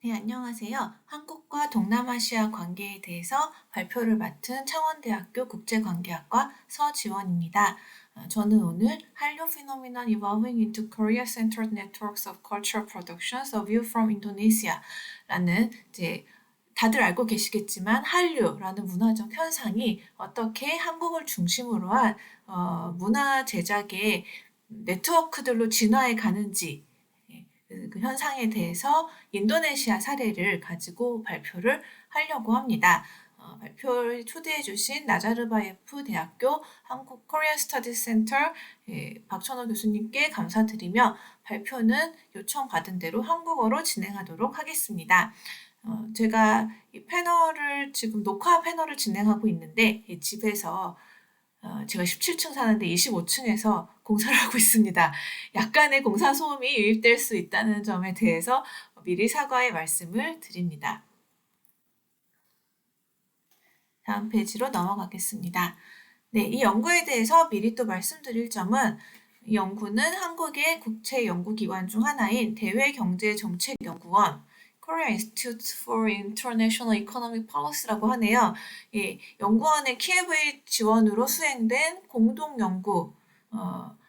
네, 안녕하세요. 한국과 동남아시아 관계에 대해서 발표를 맡은 창원대학교 국제관계학과 서지원입니다. 저는 오늘 한류 phenomenon evolving into Korea-centered networks of cultural productions, a view from Indonesia 라는 이제 다들 알고 계시겠지만 한류라는 문화적 현상이 어떻게 한국을 중심으로 한 문화 제작의 네트워크들로 진화해 가는지 그 현상에 대해서 인도네시아 사례를 가지고 발표를 하려고 합니다. 발표를 초대해 주신 나자르바예프 대학교 한국 코리안 스터디 센터 박천호 교수님께 감사드리며 발표는 요청받은 대로 한국어로 진행하도록 하겠습니다. 제가 이 패널을 지금 녹화 패널을 진행하고 있는데 집에서 제가 17층 사는데 25층에서 공사를 하고 있습니다. 약간의 공사 소음이 유입될 수 있다는 점에 대해서 미리 사과의 말씀을 드립니다. 다음 페이지로 넘어가겠습니다. 네, 이 연구에 대해서 미리 또 말씀드릴 점은 이 연구는 한국의 국제 연구기관 중 하나인 대외경제정책연구원 Korea Institute for International Economic Policy라고 하네요. 예, 연구원의 키예브의 지원으로 수행된 공동연구,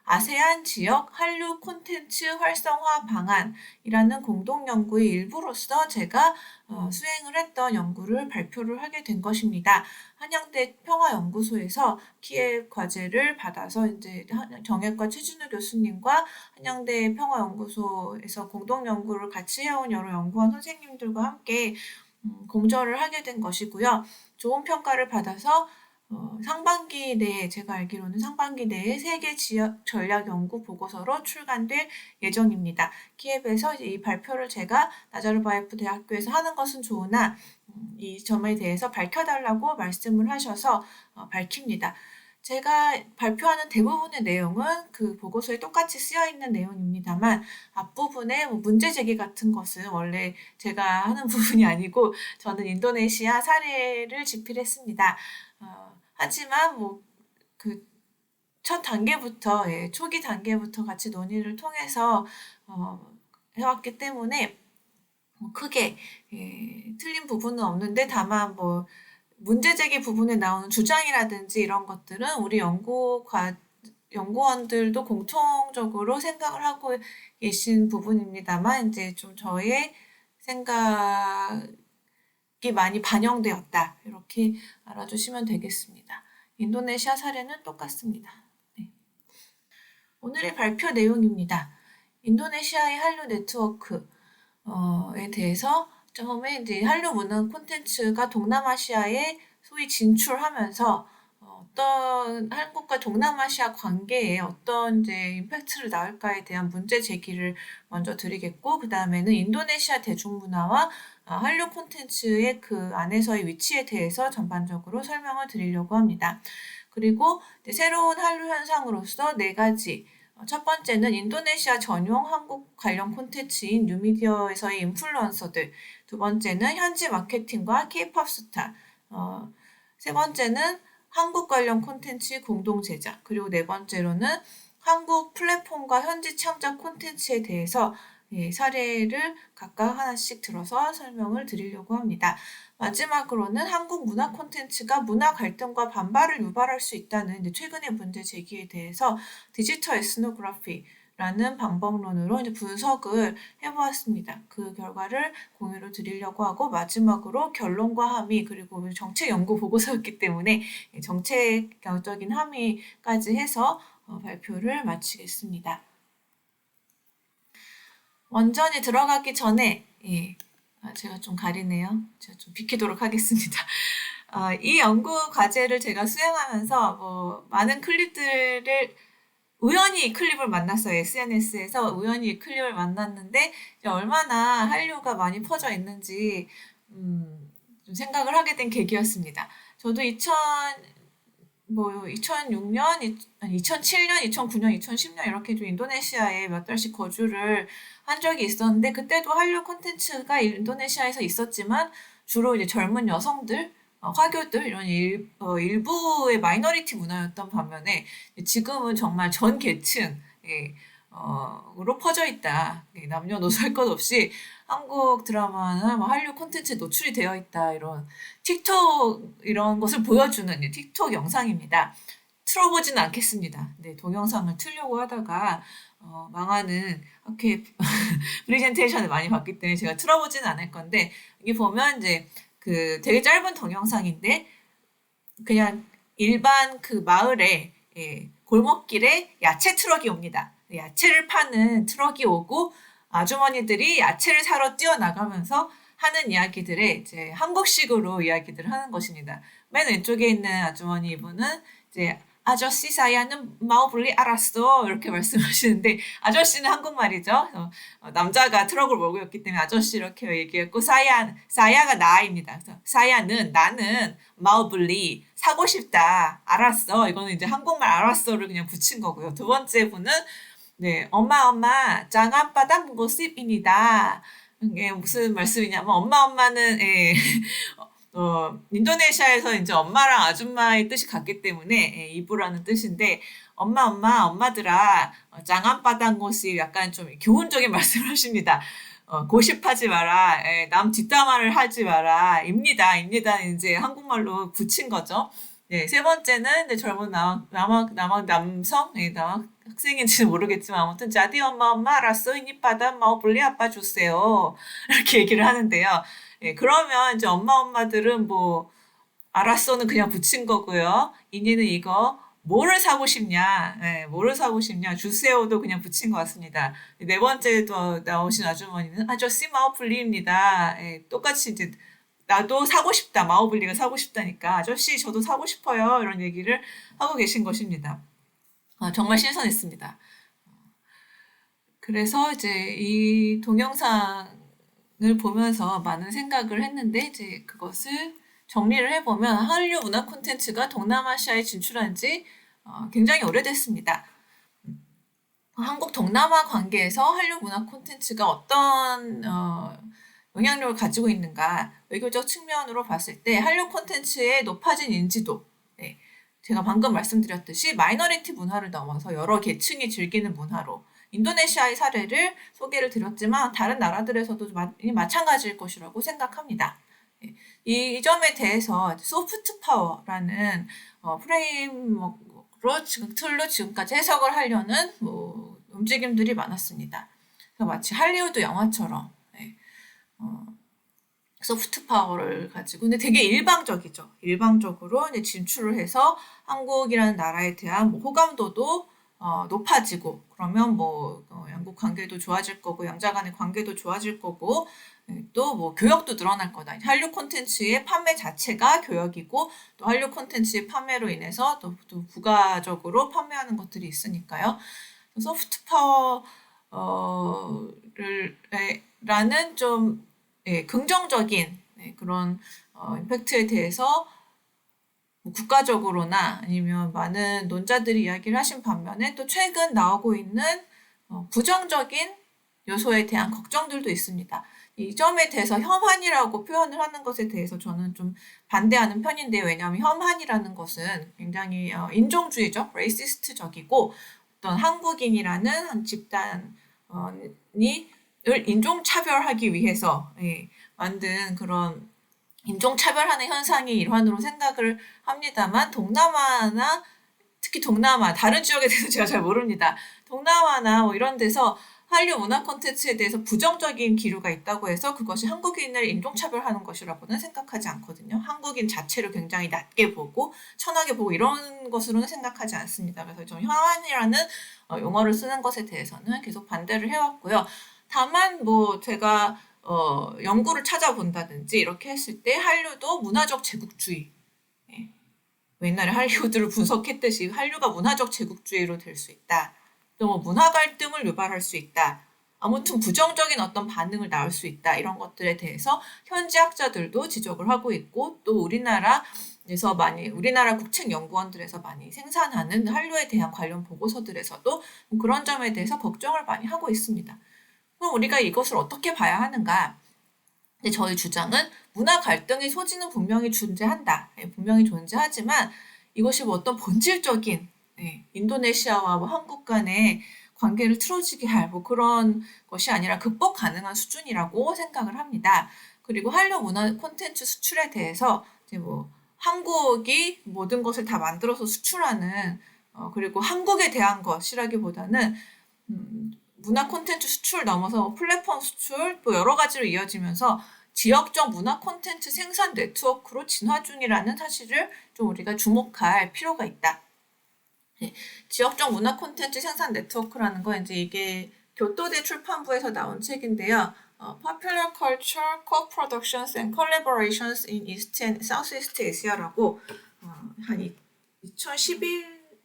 아세안 지역 한류 콘텐츠 활성화 방안이라는 공동연구의 일부로서 제가 수행을 했던 연구를 발표를 하게 된 것입니다. 한양대 평화연구소에서 키예브 과제를 받아서 이제 정예과 최준우 교수님과 한양대 평화연구소에서 공동연구를 같이 해온 여러 연구원 선생님들과 함께 공저를 하게 된 것이고요. 좋은 평가를 받아서 상반기 내에 제가 알기로는 상반기 내에 세계 지역 전략 연구 보고서로 출간될 예정입니다. 키예브에서 이 발표를 제가 나자르바예프 대학교에서 하는 것은 좋으나 이 점에 대해서 밝혀달라고 말씀을 하셔서 밝힙니다. 제가 발표하는 대부분의 내용은 그 보고서에 똑같이 쓰여 있는 내용입니다만 앞부분에 문제 제기 같은 것은 원래 제가 하는 부분이 아니고 저는 인도네시아 사례를 집필했습니다. 하지만 그 첫 단계부터 초기 단계부터 같이 논의를 통해서 해왔기 때문에 크게 틀린 부분은 없는데 다만 문제 제기 부분에 나오는 주장이라든지 이런 것들은 우리 연구원들도 공통적으로 생각을 하고 계신 부분입니다만 이제 좀 저의 생각이 많이 반영되었다. 이렇게 알아주시면 되겠습니다. 인도네시아 사례는 똑같습니다. 네. 오늘의 발표 내용입니다. 인도네시아의 한류 네트워크에 대해서 처음에 이제 한류 문화 콘텐츠가 동남아시아에 소위 진출하면서 어떤 한국과 동남아시아 관계에 어떤 이제 임팩트를 낳을까에 대한 문제 제기를 먼저 드리겠고, 그 다음에는 인도네시아 대중문화와 한류 콘텐츠의 그 안에서의 위치에 대해서 전반적으로 설명을 드리려고 합니다. 그리고 새로운 한류 현상으로서 네 가지. 첫 번째는 인도네시아 전용 한국 관련 콘텐츠인 뉴미디어에서의 인플루언서들. 두 번째는 현지 마케팅과 케이팝 스타. 세 번째는 한국 관련 콘텐츠 공동 제작. 그리고 네 번째로는 한국 플랫폼과 현지 창작 콘텐츠에 대해서 사례를 각각 하나씩 들어서 설명을 드리려고 합니다. 마지막으로는 한국 문화 콘텐츠가 문화 갈등과 반발을 유발할 수 있다는 최근의 문제 제기에 대해서 디지털 에스노그래피라는 방법론으로 이제 분석을 해보았습니다. 그 결과를 공유를 드리려고 하고 마지막으로 결론과 함의 그리고 정책 연구 보고서였기 때문에 정책적인 함의까지 해서 발표를 마치겠습니다. 원전이 들어가기 전에 제가 좀 가리네요. 제가 좀 비키도록 하겠습니다. 이 연구 과제를 제가 수행하면서 많은 클립들을 우연히 클립을 만났어요. SNS에서 우연히 클립을 만났는데 얼마나 한류가 많이 퍼져 있는지 좀 생각을 하게 된 계기였습니다. 저도 2006년, 2007년, 2009년, 2010년 이렇게 좀 인도네시아에 몇 달씩 거주를 한 적이 있었는데 그때도 한류 콘텐츠가 인도네시아에서 있었지만 주로 이제 젊은 여성들, 화교들 이런 일부의 마이너리티 문화였던 반면에 지금은 정말 전 계층 으로 퍼져 있다. 남녀노소 할 것 없이 한국 드라마나 뭐 한류 콘텐츠에 노출이 되어 있다. 이런 틱톡 이런 것을 보여주는 틱톡 영상입니다. 틀어보지는 않겠습니다. 네, 동영상을 틀려고 하다가 망하는 이렇게 프레젠테이션을 많이 봤기 때문에 제가 틀어보지는 않을 건데 여기 보면 이제 그 되게 짧은 동영상인데 그냥 일반 그 마을에 골목길에 야채 트럭이 옵니다. 야채를 파는 트럭이 오고 아주머니들이 야채를 사러 뛰어나가면서 하는 이야기들에 이제 한국식으로 이야기들을 하는 것입니다. 맨 왼쪽에 있는 아주머니 분은 이제 아저씨 사야는 마오블리 알았어 이렇게 말씀하시는데 아저씨는 한국말이죠. 남자가 트럭을 몰고 있기 때문에 아저씨 이렇게 얘기했고 사야가 나입니다. 그래서 사야는 나는 마오블리 사고 싶다 알았어 이거는 이제 한국말 알았어를 그냥 붙인 거고요. 두 번째 분은 네 엄마 장안바닥 모습입니다. 이게 무슨 말씀이냐면 엄마는 인도네시아에서 이제 엄마랑 아줌마의 뜻이 같기 때문에 이브라는 뜻인데 엄마들아 장안바닥 모습 약간 좀 교훈적인 말씀을 하십니다. 고십하지 마라. 남 뒷담화를 하지 마라. 입니다. 이제 한국말로 붙인 거죠. 네, 세 번째는 이제 젊은 남성, 학생인지는 모르겠지만 아무튼 자디 엄마 알았어. 이니빠다 마오블리 아빠 주세요. 이렇게 얘기를 하는데요. 그러면 이제 엄마들은 뭐 알았어는 그냥 붙인 거고요. 이니는 이거 뭐를 사고 싶냐? 뭐를 사고 싶냐? 주세요도 그냥 붙인 것 같습니다. 네 번째도 나오신 아주머니는 아저씨 마오블리입니다. 똑같이 이제 나도 사고 싶다. 마오블리가 사고 싶다니까 아저씨 저도 사고 싶어요. 이런 얘기를 하고 계신 것입니다. 정말 신선했습니다. 그래서 이제 이 동영상을 보면서 많은 생각을 했는데 이제 그것을 정리를 해보면 한류 문화 콘텐츠가 동남아시아에 진출한 지 굉장히 오래됐습니다. 한국 동남아 관계에서 한류 문화 콘텐츠가 어떤 영향력을 가지고 있는가 외교적 측면으로 봤을 때 한류 콘텐츠의 높아진 인지도 제가 방금 말씀드렸듯이 마이너리티 문화를 넘어서 여러 계층이 즐기는 문화로 인도네시아의 사례를 소개를 드렸지만 다른 나라들에서도 마찬가지일 것이라고 생각합니다. 이 점에 대해서 소프트 파워라는 프레임으로 툴로 지금까지 해석을 하려는 움직임들이 많았습니다. 마치 할리우드 영화처럼 소프트 파워를 가지고 근데 되게 일방적이죠. 일방적으로 이제 진출을 해서 한국이라는 나라에 대한 호감도도 높아지고 그러면 양국 관계도 좋아질 거고 양자 간의 관계도 좋아질 거고 또 교역도 늘어날 거다. 한류 콘텐츠의 판매 자체가 교역이고 또 한류 콘텐츠의 판매로 인해서 또 부가적으로 판매하는 것들이 있으니까요. 소프트 파워라는 좀 긍정적인 그런 임팩트에 대해서 국가적으로나 아니면 많은 논자들이 이야기를 하신 반면에 또 최근 나오고 있는 부정적인 요소에 대한 걱정들도 있습니다. 이 점에 대해서 혐한이라고 표현을 하는 것에 대해서 저는 좀 반대하는 편인데요. 왜냐하면 혐한이라는 것은 굉장히 인종주의적, 레이시스트적이고 어떤 한국인이라는 한 집단이 인종차별하기 위해서 만든 그런 인종차별하는 현상의 일환으로 생각을 합니다만 동남아나 특히 동남아 다른 지역에 대해서 제가 잘 모릅니다. 동남아나 이런 데서 한류 문화 콘텐츠에 대해서 부정적인 기류가 있다고 해서 그것이 한국인을 인종차별하는 것이라고는 생각하지 않거든요. 한국인 자체를 굉장히 낮게 보고 천하게 보고 이런 것으로는 생각하지 않습니다. 그래서 좀 혐한이라는 용어를 쓰는 것에 대해서는 계속 반대를 해왔고요. 다만 제가 연구를 찾아본다든지 이렇게 했을 때 한류도 문화적 제국주의 옛날에 할리우드를 분석했듯이 한류가 문화적 제국주의로 될 수 있다. 또 문화 갈등을 유발할 수 있다. 아무튼 부정적인 어떤 반응을 낳을 수 있다. 이런 것들에 대해서 현지 학자들도 지적을 하고 있고 또 우리나라 국책연구원들에서 많이 생산하는 한류에 대한 관련 보고서들에서도 그런 점에 대해서 걱정을 많이 하고 있습니다. 그럼 우리가 이것을 어떻게 봐야 하는가? 저희 주장은 문화 갈등의 소지는 분명히 존재한다. 분명히 존재하지만 이것이 어떤 본질적인 인도네시아와 한국 간의 관계를 틀어지게 할 뭐 그런 것이 아니라 극복 가능한 수준이라고 생각을 합니다. 그리고 한류 문화 콘텐츠 수출에 대해서 이제 뭐 한국이 모든 것을 다 만들어서 수출하는 그리고 한국에 대한 것이라기보다는 문화 콘텐츠 수출 넘어서 플랫폼 수출 또 여러 가지로 이어지면서 지역적 문화 콘텐츠 생산 네트워크로 진화 중이라는 사실을 좀 우리가 주목할 필요가 있다. 네, 지역적 문화 콘텐츠 생산 네트워크라는 건 이제 이게 교토대 출판부에서 나온 책인데요. Popular Culture Co-Productions and Collaborations in East and Southeast Asia라고 한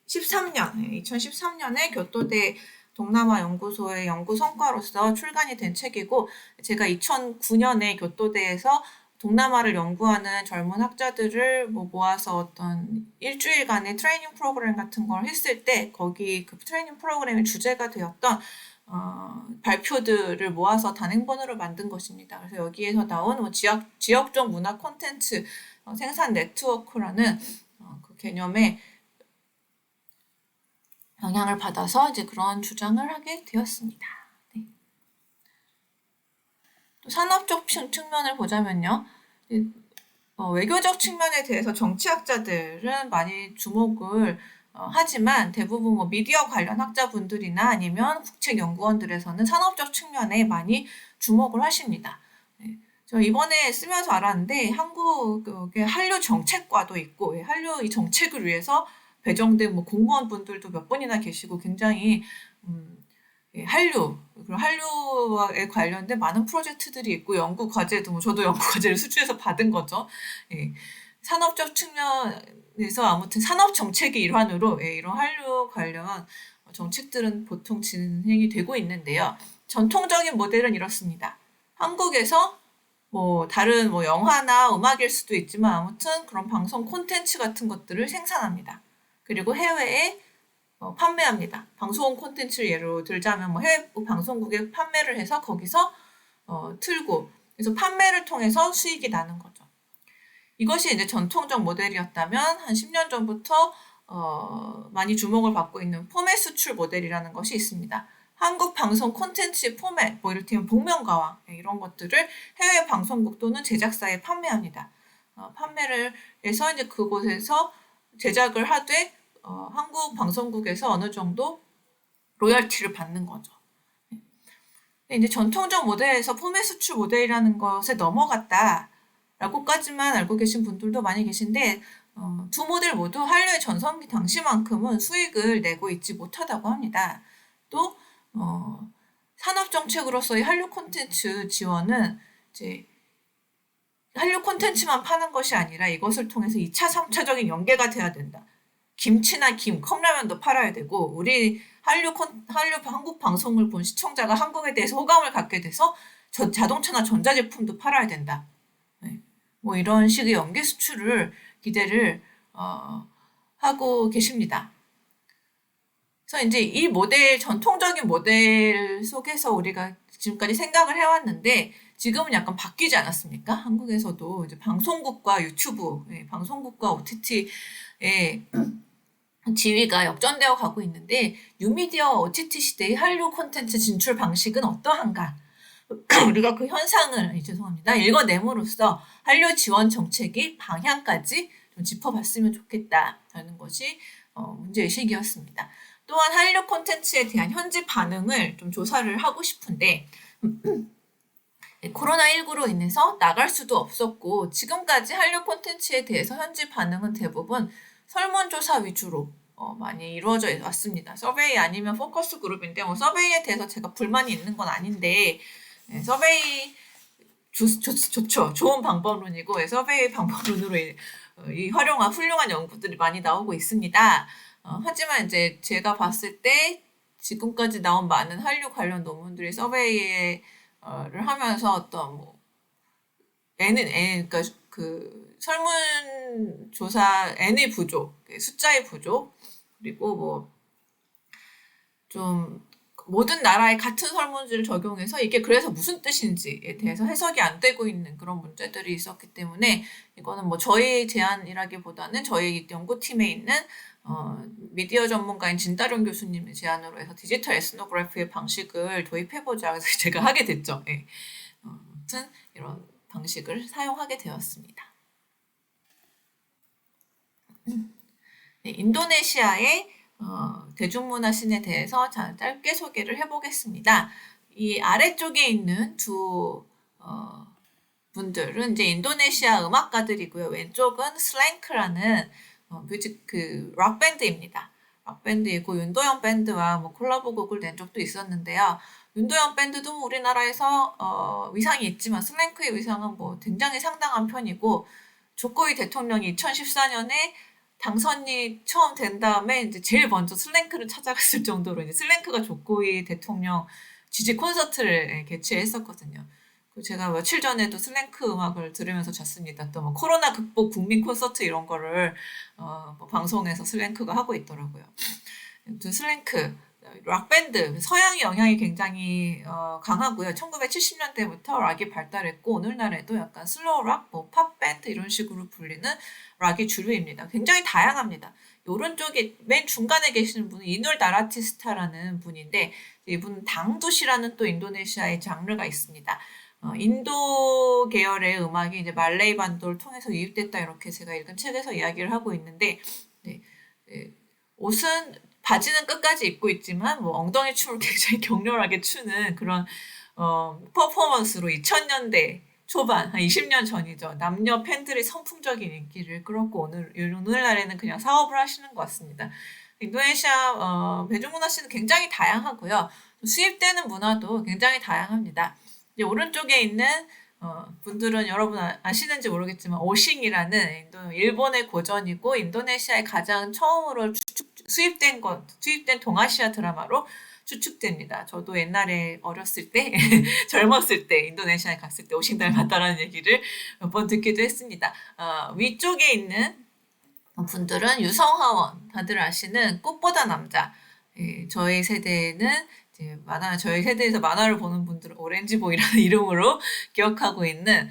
2013년에 교토대 동남아 연구소의 연구 성과로서 출간이 된 책이고 제가 2009년에 교토대에서 동남아를 연구하는 젊은 학자들을 모아서 어떤 일주일간의 트레이닝 프로그램 같은 걸 했을 때 거기 그 트레이닝 프로그램의 주제가 되었던 발표들을 모아서 단행본으로 만든 것입니다. 그래서 여기에서 나온 지역적 문화 콘텐츠 생산 네트워크라는 그 개념에 영향을 받아서 이제 그런 주장을 하게 되었습니다. 네. 또 산업적 측면을 보자면요. 외교적 측면에 대해서 정치학자들은 많이 주목을 하지만 대부분 뭐 미디어 관련 학자분들이나 아니면 국책연구원들에서는 산업적 측면에 많이 주목을 하십니다. 네. 저 이번에 쓰면서 알았는데 한국의 한류 정책과도 있고 한류 이 정책을 위해서 배정된 뭐 공무원분들도 몇 분이나 계시고 굉장히 한류 그리고 한류에 관련된 많은 프로젝트들이 있고 연구 과제도 뭐 저도 연구 과제를 수주해서 받은 거죠. 예. 산업적 측면에서 아무튼 산업 정책의 일환으로 이런 한류 관련 정책들은 보통 진행이 되고 있는데요. 전통적인 모델은 이렇습니다. 한국에서 뭐 다른 뭐 영화나 음악일 수도 있지만 아무튼 그런 방송 콘텐츠 같은 것들을 생산합니다. 그리고 해외에 판매합니다. 방송 콘텐츠를 예로 들자면 뭐 해외 방송국에 판매를 해서 거기서 틀고 그래서 판매를 통해서 수익이 나는 거죠. 이것이 이제 전통적 모델이었다면 한 10년 전부터 많이 주목을 받고 있는 포맷 수출 모델이라는 것이 있습니다. 한국 방송 콘텐츠의 포맷, 뭐 이를테면 복면가왕 이런 것들을 해외 방송국 또는 제작사에 판매합니다. 판매를 해서 이제 그곳에서 제작을 하되 한국 방송국에서 어느 정도 로열티를 받는 거죠. 이제 전통적 모델에서 포맷 수출 모델이라는 것에 넘어갔다라고까지만 알고 계신 분들도 많이 계신데 두 모델 모두 한류의 전성기 당시만큼은 수익을 내고 있지 못하다고 합니다. 또 산업 정책으로서의 한류 콘텐츠 지원은 이제 한류 콘텐츠만 파는 것이 아니라 이것을 통해서 2차, 3차적인 연계가 돼야 된다. 김치나 컵라면도 팔아야 되고 우리 한류 한국 방송을 본 시청자가 한국에 대해서 호감을 갖게 돼서 자동차나 전자제품도 팔아야 된다. 네. 뭐 이런 식의 연계 수출을 기대를 하고 계십니다. 그래서 이제 이 모델 전통적인 모델 속에서 우리가 지금까지 생각을 해왔는데 지금은 약간 바뀌지 않았습니까? 한국에서도 이제 방송국과 유튜브, 방송국과 OTT의 지위가 역전되어 가고 있는데 뉴미디어 OTT 시대의 한류 콘텐츠 진출 방식은 어떠한가? 우리가 그 현상을 죄송합니다. 읽어냄으로써 한류 지원 정책의 방향까지 좀 짚어봤으면 좋겠다라는 것이 문제의식이었습니다. 또한 한류 콘텐츠에 대한 현지 반응을 좀 조사를 하고 싶은데 코로나19로 인해서 나갈 수도 없었고 지금까지 한류 콘텐츠에 대해서 현지 반응은 대부분 설문조사 위주로 많이 이루어져 왔습니다. 서베이 아니면 포커스 그룹인데 서베이에 대해서 제가 불만이 있는 건 아닌데 서베이 좋죠. 좋은 방법론이고 서베이 방법론으로 이 훌륭한 연구들이 많이 나오고 있습니다. 하지만 이제 제가 봤을 때 지금까지 나온 많은 한류 관련 논문들이 서베이를 하면서 어떤 뭐 그러니까 그 설문조사 N의 부족, 숫자의 부족, 그리고 뭐 좀 모든 나라에 같은 설문지를 적용해서 이게 그래서 무슨 뜻인지에 대해서 해석이 안 되고 있는 그런 문제들이 있었기 때문에 이거는 뭐 저희 제안이라기보다는 저희 연구팀에 있는 미디어 전문가인 진다룡 교수님의 제안으로 해서 디지털 에스노그래피의 방식을 도입해보자. 그래서 제가 하게 됐죠. 예. 아무튼 이런 방식을 사용하게 되었습니다. 네, 인도네시아의 대중문화 씬에 대해서 짧게 소개를 해보겠습니다. 이 아래쪽에 있는 두 분들은 이제 인도네시아 음악가들이고요. 왼쪽은 슬랭크라는 뮤직 락 밴드입니다. 락 밴드이고 윤도현 밴드와 뭐 콜라보 곡을 낸 적도 있었는데요. 윤도현 밴드도 위상이 위상이 있지만 슬랭크의 위상은 뭐 굉장히 상당한 편이고 조코이 대통령이 2014년에 당선이 처음 된 다음에 이제 제일 먼저 슬랭크를 찾아갔을 정도로 이제 슬랭크가 조코이 대통령 지지 콘서트를 개최했었거든요. 제가 며칠 전에도 슬랭크 음악을 들으면서 잤습니다. 또 뭐 코로나 극복 국민 콘서트 이런 거를 뭐 방송에서 슬랭크가 하고 있더라고요. 슬랭크 락 밴드 서양의 영향이 굉장히 강하고요. 1970년대부터 락이 발달했고 오늘날에도 약간 슬로우 락, 뭐 팝 밴드 이런 식으로 불리는 락이 주류입니다. 굉장히 다양합니다. 오른쪽에 맨 중간에 계시는 분은 이눌 다라티스타라는 분인데 이분은 당두시라는 또 인도네시아의 장르가 있습니다. 인도 계열의 음악이 이제 말레이 반도를 통해서 유입됐다 이렇게 제가 읽은 책에서 이야기를 하고 있는데 네, 옷은 바지는 끝까지 입고 있지만 뭐 엉덩이 춤을 굉장히 격렬하게 추는 그런 퍼포먼스로 2000년대 초반 한 20년 전이죠. 남녀 팬들의 선풍적인 인기를 끌었고 오늘날에는 그냥 사업을 하시는 것 같습니다. 인도네시아 대중문화 씬은 굉장히 다양하고요. 수입되는 문화도 굉장히 다양합니다. 이제 오른쪽에 있는 분들은 여러분 아시는지 모르겠지만 오싱이라는 일본의 고전이고 인도네시아의 가장 처음으로 수입된 동아시아 드라마로 추측됩니다. 저도 옛날에 어렸을 때 젊었을 때 인도네시아에 갔을 때 오싱 닮았다라는 얘기를 몇 번 듣기도 했습니다. 위쪽에 있는 분들은 유성하원 다들 아시는 꽃보다 남자. 저희 세대는 저희 세대에서 만화를 보는 분들은 오렌지보이라는 이름으로 기억하고 있는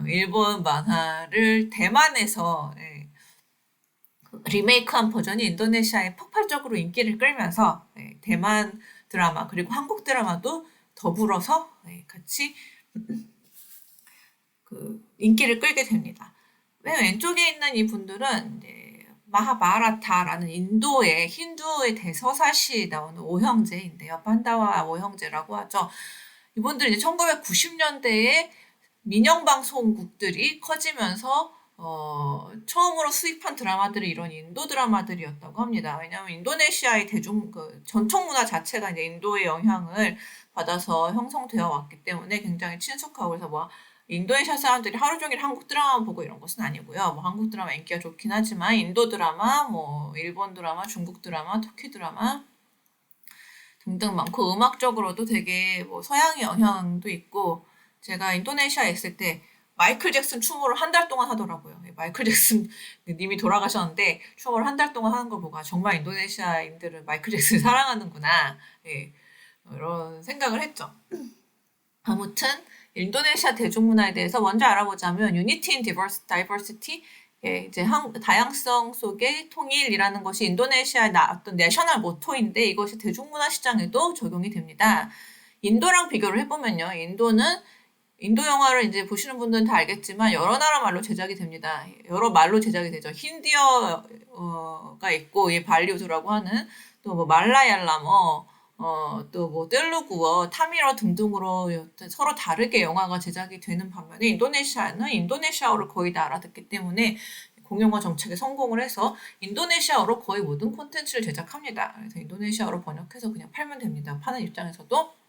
일본 만화를 대만에서 리메이크한 버전이 인도네시아에 폭발적으로 인기를 끌면서 대만 드라마 그리고 한국 드라마도 더불어서 같이 인기를 끌게 됩니다. 맨 왼쪽에 있는 이 분들은 마하바라타라는 인도의 힌두의 대서사시에 나오는 오형제인데요. 판다와 오형제라고 하죠. 이분들이 이제 1990년대에 민영방송국들이 커지면서 처음으로 수입한 드라마들이 이런 인도 드라마들이었다고 합니다. 왜냐하면 인도네시아의 전통 문화 자체가 이제 인도의 영향을 받아서 형성되어 왔기 때문에 굉장히 친숙하고 그래서 뭐 인도네시아 사람들이 하루 종일 한국 드라마 보고 이런 것은 아니고요. 뭐 한국 드라마 인기가 좋긴 하지만 인도 드라마, 뭐 일본 드라마, 중국 드라마, 터키 드라마 등등 많고 음악적으로도 되게 뭐 서양의 영향도 있고 제가 인도네시아에 있을 때 마이클 잭슨 춤을 한 달 동안 하더라고요. 마이클 잭슨 님이 돌아가셨는데 춤을 한 달 동안 하는 걸 보고 정말 인도네시아인들은 마이클 잭슨을 사랑하는구나. 이런 생각을 했죠. 아무튼 인도네시아 대중문화에 대해서 먼저 알아보자면 Unity in Diversity 이제 다양성 속의 통일이라는 것이 인도네시아의 어떤 내셔널 모토인데 이것이 대중문화 시장에도 적용이 됩니다. 인도랑 비교를 해보면요. 인도 영화를 이제 보시는 분들은 다 알겠지만 여러 나라 말로 제작이 됩니다. 여러 말로 제작이 되죠. 힌디어가 있고 발리우드라고 하는 또 뭐 말라얄람어 또 뭐 텔루구어, 타밀어 등등으로 서로 다르게 영화가 제작이 되는 반면에 인도네시아는 인도네시아어를 거의 다 알아듣기 때문에 공용어 정책에 성공을 해서 인도네시아어로 거의 모든 콘텐츠를 제작합니다. 그래서 인도네시아어로 번역해서 그냥 팔면 됩니다. 파는 입장에서도.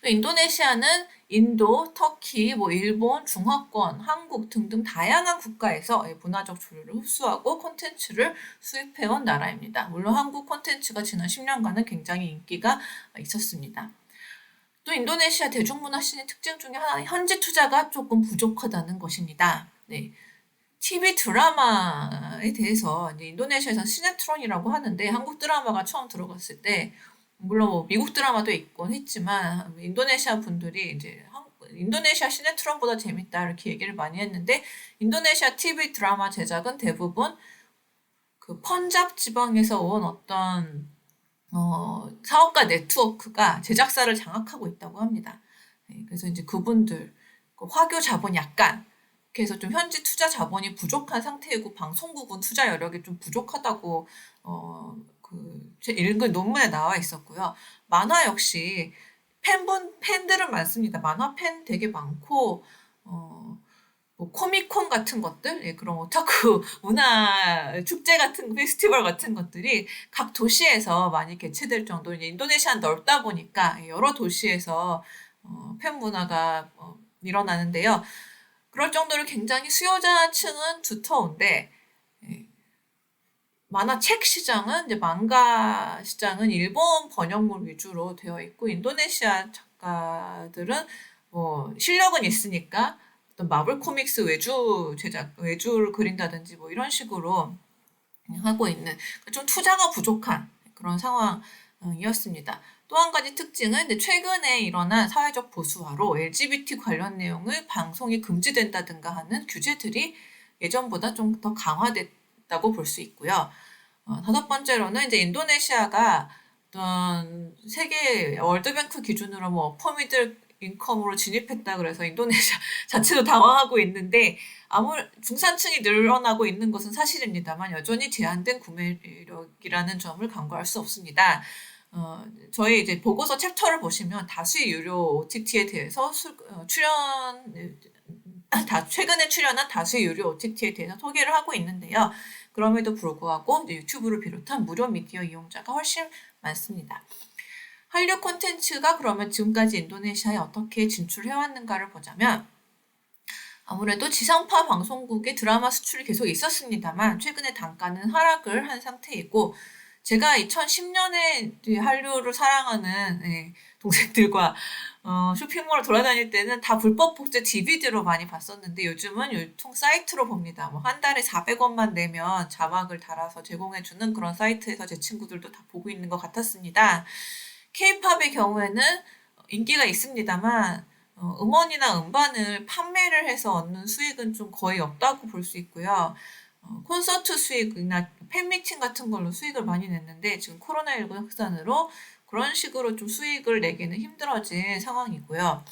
인도네시아는 인도, 터키, 뭐 일본, 중화권, 한국 등등 다양한 국가에서 문화적 조류를 흡수하고 콘텐츠를 수입해온 나라입니다. 물론 한국 콘텐츠가 지난 10년간은 굉장히 인기가 있었습니다. 또 인도네시아 대중문화 씬의 특징 중에 하나는 현지 투자가 조금 부족하다는 것입니다. 네. TV 드라마에 대해서 이제 인도네시아에서는 시네트론이라고 하는데 한국 드라마가 처음 들어갔을 때 물론 뭐 미국 드라마도 있곤 했지만 인도네시아 분들이 이제 인도네시아 시네트론보다 재밌다 이렇게 얘기를 많이 했는데 인도네시아 TV 드라마 제작은 대부분 그 펀잡 지방에서 온 어떤 사업가 네트워크가 제작사를 장악하고 있다고 합니다. 그래서 이제 그분들 그 화교 자본 약간 그래서 좀 현지 투자 자본이 부족한 상태이고 방송국은 투자 여력이 좀 부족하다고 제 읽은 논문에 나와 있었고요. 만화 역시 팬들은 많습니다. 만화 팬 되게 많고 뭐 코미콘 같은 것들, 그런 오타쿠 문화 축제 같은 페스티벌 같은 것들이 각 도시에서 많이 개최될 정도로 이제 인도네시아는 넓다 보니까 여러 도시에서 팬 문화가 일어나는데요. 그럴 정도로 굉장히 수요자층은 두터운데 예, 만화책 시장은 이제 망가 시장은 일본 번역물 위주로 되어 있고 인도네시아 작가들은 뭐 실력은 있으니까 어떤 마블 코믹스 외주를 그린다든지 뭐 이런 식으로 하고 있는 좀 투자가 부족한 그런 상황이었습니다. 또 한 가지 특징은 이제 최근에 일어난 사회적 보수화로 LGBT 관련 내용을 방송이 금지된다든가 하는 규제들이 예전보다 좀 더 강화됐다고 볼 수 있고요. 다섯 번째로는 이제 인도네시아가 어떤 세계 월드뱅크 기준으로 뭐 어퍼미들 인컴으로 진입했다 그래서 인도네시아 자체도 당황하고 있는데 중산층이 늘어나고 있는 것은 사실입니다만 여전히 제한된 구매력이라는 점을 간과할 수 없습니다. 저희 이제 보고서 챕터를 보시면 다수의 유료 OTT에 대해서 최근에 출연한 다수의 유료 OTT에 대해서 소개를 하고 있는데요. 그럼에도 불구하고 유튜브를 비롯한 무료 미디어 이용자가 훨씬 많습니다. 한류 콘텐츠가 그러면 지금까지 인도네시아에 어떻게 진출해왔는가를 보자면 아무래도 지상파 방송국의 드라마 수출이 계속 있었습니다만 최근에 단가는 하락을 한 상태이고 제가 2010년에 한류를 사랑하는 동생들과 쇼핑몰을 돌아다닐 때는 다 불법 복제 DVD로 많이 봤었는데 요즘은 유통 사이트로 봅니다. 뭐 한 달에 400원만 내면 자막을 달아서 제공해주는 그런 사이트에서 제 친구들도 다 보고 있는 것 같았습니다. K-팝의 경우에는 인기가 있습니다만 음원이나 음반을 판매를 해서 얻는 수익은 좀 거의 없다고 볼 수 있고요. 콘서트 수익이나 팬미팅 같은 걸로 수익을 많이 냈는데 지금 코로나19 확산으로 그런 식으로 좀 수익을 내기는 힘들어진 상황이고요.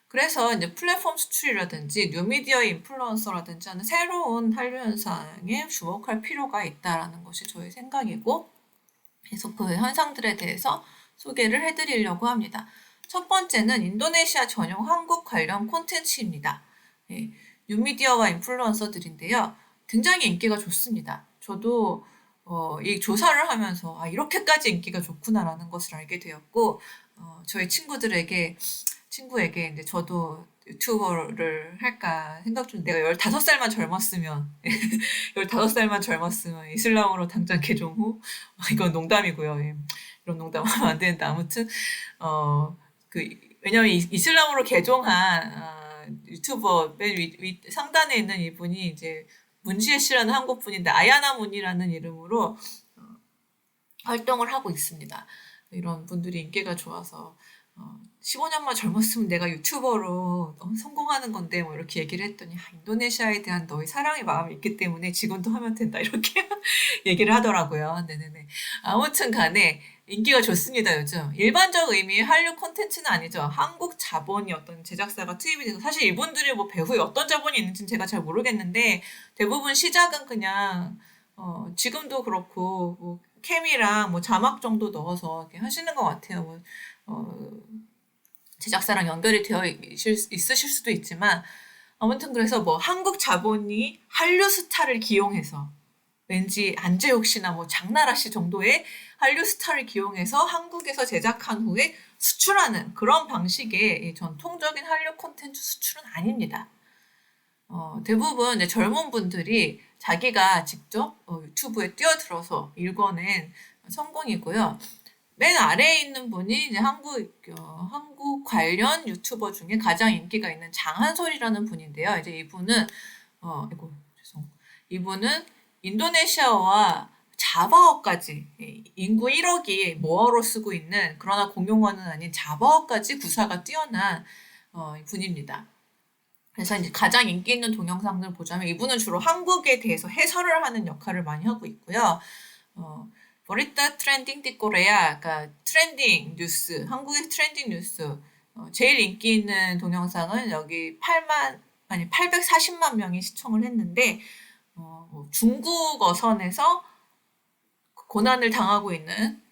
그래서 이제 플랫폼 수출이라든지 뉴미디어 인플루언서라든지 하는 새로운 한류 현상에 주목할 필요가 있다라는 것이 저의 생각이고 계속 그 현상들에 대해서 소개를 해드리려고 합니다. 첫 번째는 인도네시아 전용 한국 관련 콘텐츠입니다. 뉴미디어와 인플루언서들인데요. 굉장히 인기가 좋습니다. 저도 이 조사를 하면서 이렇게까지 인기가 좋구나라는 것을 알게 되었고 저희 친구에게 이제 저도 유튜버를 할까 생각 중 내가 15살만 젊었으면 15살만 젊었으면 이슬람으로 당장 개종 후 이건 농담이고요. 이런 농담하면 안 되는데 아무튼 왜냐면 이슬람으로 개종한 유튜버 맨 상단에 있는 이분이 이제 문지혜 씨라는 한국 분인데 아야나 문이라는 이름으로 활동을 하고 있습니다. 이런 분들이 인기가 좋아서 15년만 젊었으면 내가 유튜버로 성공하는 건데 뭐 이렇게 얘기를 했더니 인도네시아에 대한 너의 사랑의 마음이 있기 때문에 지금도 하면 된다 이렇게 얘기를 하더라고요. 네네네. 아무튼 간에 인기가 좋습니다, 요즘. 일반적 의미의 한류 콘텐츠는 아니죠. 한국 자본이 어떤 제작사가 투입이 돼서 사실 이분들이 뭐 배후에 어떤 자본이 있는지는 제가 잘 모르겠는데 대부분 시작은 그냥 지금도 그렇고 뭐 캠이랑 뭐 자막 정도 넣어서 이렇게 하시는 것 같아요. 제작사랑 연결이 되어 있으실 수도 있지만 아무튼 그래서 뭐 한국 자본이 한류 스타를 기용해서 왠지 안재욱 씨나 뭐 장나라 씨 정도의 한류 스타를 기용해서 한국에서 제작한 후에 수출하는 그런 방식의 전통적인 한류 콘텐츠 수출은 아닙니다. 대부분 이제 젊은 분들이 자기가 직접 유튜브에 뛰어들어서 일궈낸 성공이고요. 맨 아래에 있는 분이 이제 한국 관련 유튜버 중에 가장 인기가 있는 장한솔이라는 분인데요. 이제 이분은 인도네시아어와 자바어까지 인구 1억이 모어로 쓰고 있는 그러나 공용어는 아닌 자바어까지 구사가 뛰어난 분입니다. 그래서 이제 가장 인기 있는 동영상들 보자면 이분은 주로 한국에 대해서 해설을 하는 역할을 많이 하고 있고요. 버리타 트렌딩 띠꼬레야, 그러니까 트렌딩 뉴스, 한국의 트렌딩 뉴스. 제일 인기 있는 동영상은 여기 840만 명이 시청을 했는데, 중국어 선에서 고난을 당하고 있는,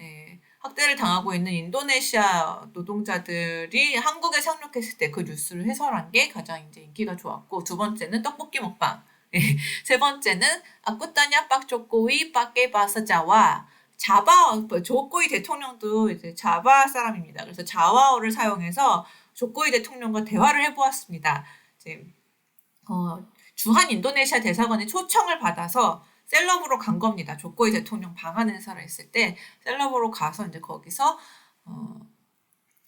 학대를 당하고 있는 인도네시아 노동자들이 한국에 상륙했을 때 그 뉴스를 해설한 게 가장 이제 인기가 좋았고, 두 번째는 떡볶이 먹방. 세 번째는 아쿠타냐 빡조꼬이 빠케바사자와 조코이 대통령도 이제 자바 사람입니다. 그래서 자와어를 사용해서 조코이 대통령과 대화를 해보았습니다. 이제 주한 인도네시아 대사관의 초청을 받아서 셀럽으로 간 겁니다. 조코이 대통령 방한 행사를 했을 때 셀럽으로 가서 이제 거기서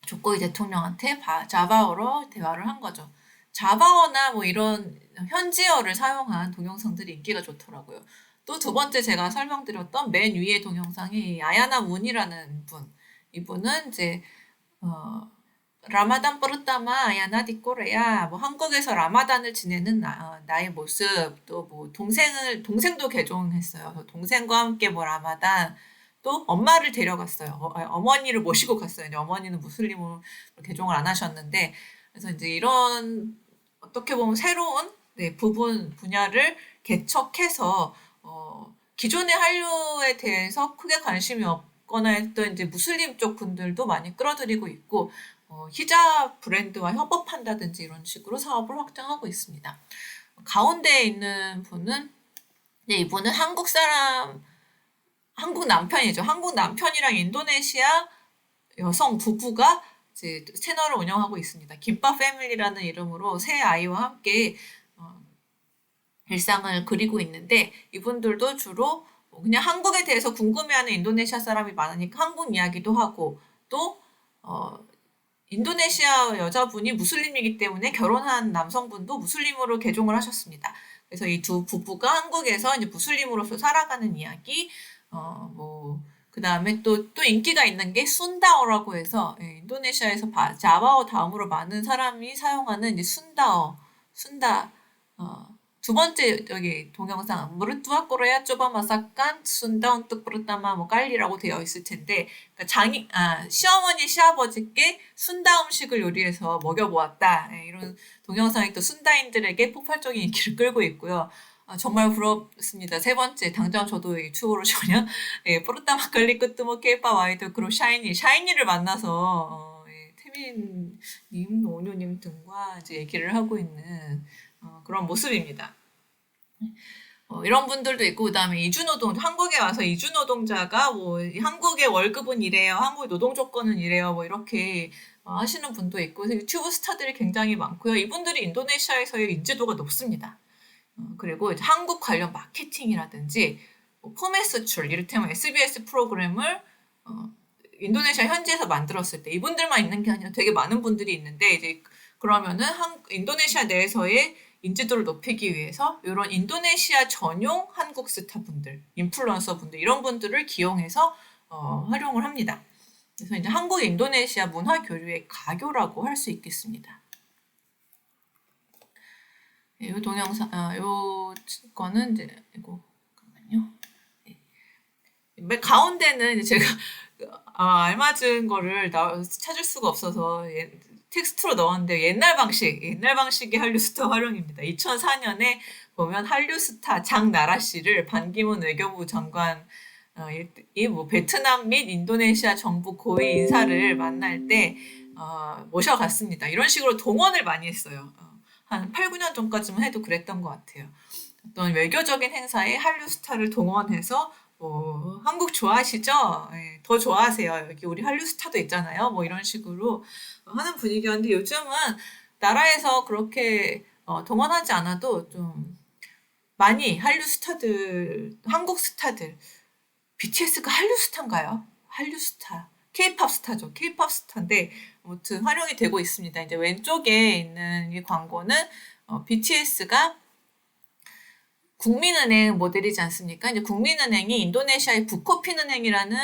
조코이 대통령한테 자바어로 대화를 한 거죠. 자바어나 뭐 이런 현지어를 사용한 동영상들이 인기가 좋더라고요. 또 두 번째 제가 설명드렸던 맨 위의 동영상이 아야나 문이라는 분. 이분은 이제 라마단 뿌르따마 아야나 디꼬레야, 뭐 한국에서 라마단을 지내는 나의 모습, 또 뭐 동생도 개종했어요. 동생과 함께 뭐 라마단, 또 엄마를 데려갔어요. 어머니를 모시고 갔어요. 이제 어머니는 무슬림으로 개종을 안 하셨는데, 그래서 이제 이런 어떻게 보면 새로운 분야를 개척해서 기존의 한류에 대해서 크게 관심이 없거나 했던 이제 무슬림 쪽 분들도 많이 끌어들이고 있고, 히잡 브랜드와 협업한다든지 이런 식으로 사업을 확장하고 있습니다. 가운데에 있는 분은 이분은 한국 남편이죠. 한국 남편이랑 인도네시아 여성 부부가 이제 채널을 운영하고 있습니다. 김밥 패밀리라는 이름으로 새 아이와 함께 일상을 그리고 있는데, 이분들도 주로 그냥 한국에 대해서 궁금해하는 인도네시아 사람이 많으니까 한국 이야기도 하고, 또 인도네시아 여자분이 무슬림이기 때문에 결혼한 남성분도 무슬림으로 개종을 하셨습니다. 그래서 이 두 부부가 한국에서 이제 무슬림으로서 살아가는 이야기, 그 다음에 또 인기가 있는 게 순다어라고 해서, 인도네시아에서 자바어 다음으로 많은 사람이 사용하는 이제 순다, 두 번째 여기 동영상 무르투아 꼬레야 쪼바 마사깐 순다운 뜻부르따마 뭐 깔리라고 되어 있을 텐데, 그러니까 시어머니 시아버지께 순다 음식을 요리해서 먹여보았다, 이런 동영상이 또 순다인들에게 폭발적인 인기를 끌고 있고요. 정말 부럽습니다. 세 번째, 당장 저도 유튜브로 전혀 포르타 마칼리 끄뜨모 케이팝 아이돌 그룹 샤이니를 만나서 태민님, 오뉴님 등과 이제 얘기를 하고 있는 그런 모습입니다. 이런 분들도 있고, 그 다음에 한국에 와서 이주노동자가 뭐 한국의 월급은 이래요, 한국의 노동 조건은 이래요, 뭐 이렇게 하시는 분도 있고, 유튜브 스타들이 굉장히 많고요. 이분들이 인도네시아에서의 인지도가 높습니다. 그리고 이제 한국 관련 마케팅이라든지 포맷 수출, 이를테면 SBS 프로그램을 인도네시아 현지에서 만들었을 때 이분들만 있는 게 아니라 되게 많은 분들이 있는데, 이제 그러면은 인도네시아 내에서의 인지도를 높이기 위해서 이런 인도네시아 전용 한국 스타 분들, 인플루언서 분들, 이런 분들을 기용해서 활용을 합니다. 그래서 이제 한국 인도네시아 문화 교류의 가교라고 할 수 있겠습니다. 이 동영상, 요 거는 이제 잠깐만요. 맨 가운데는 제가 알맞은 거를 찾을 수가 없어서 텍스트로 넣었는데, 옛날 방식의 한류 스타 활용입니다. 2004년에 보면 한류 스타 장나라 씨를 반기문 외교부 장관 뭐 베트남 및 인도네시아 정부 고위 인사를 만날 때 모셔갔습니다. 이런 식으로 동원을 많이 했어요. 한 8, 9년 전까지만 해도 그랬던 것 같아요. 어떤 외교적인 행사에 한류 스타를 동원해서 한국 좋아하시죠? 더 좋아하세요. 여기 우리 한류 스타도 있잖아요. 뭐 이런 식으로 하는 분위기였는데, 요즘은 나라에서 그렇게 동원하지 않아도 좀 많이 한류 스타들, 한국 스타들, BTS가 한류 스타인가요? 한류 스타. K-팝 스타죠. K-팝 스타인데 아무튼 활용이 되고 있습니다. 이제 왼쪽에 있는 이 광고는 BTS가 국민은행 모델이지 않습니까? 이제 국민은행이 인도네시아의 부코핀은행이라는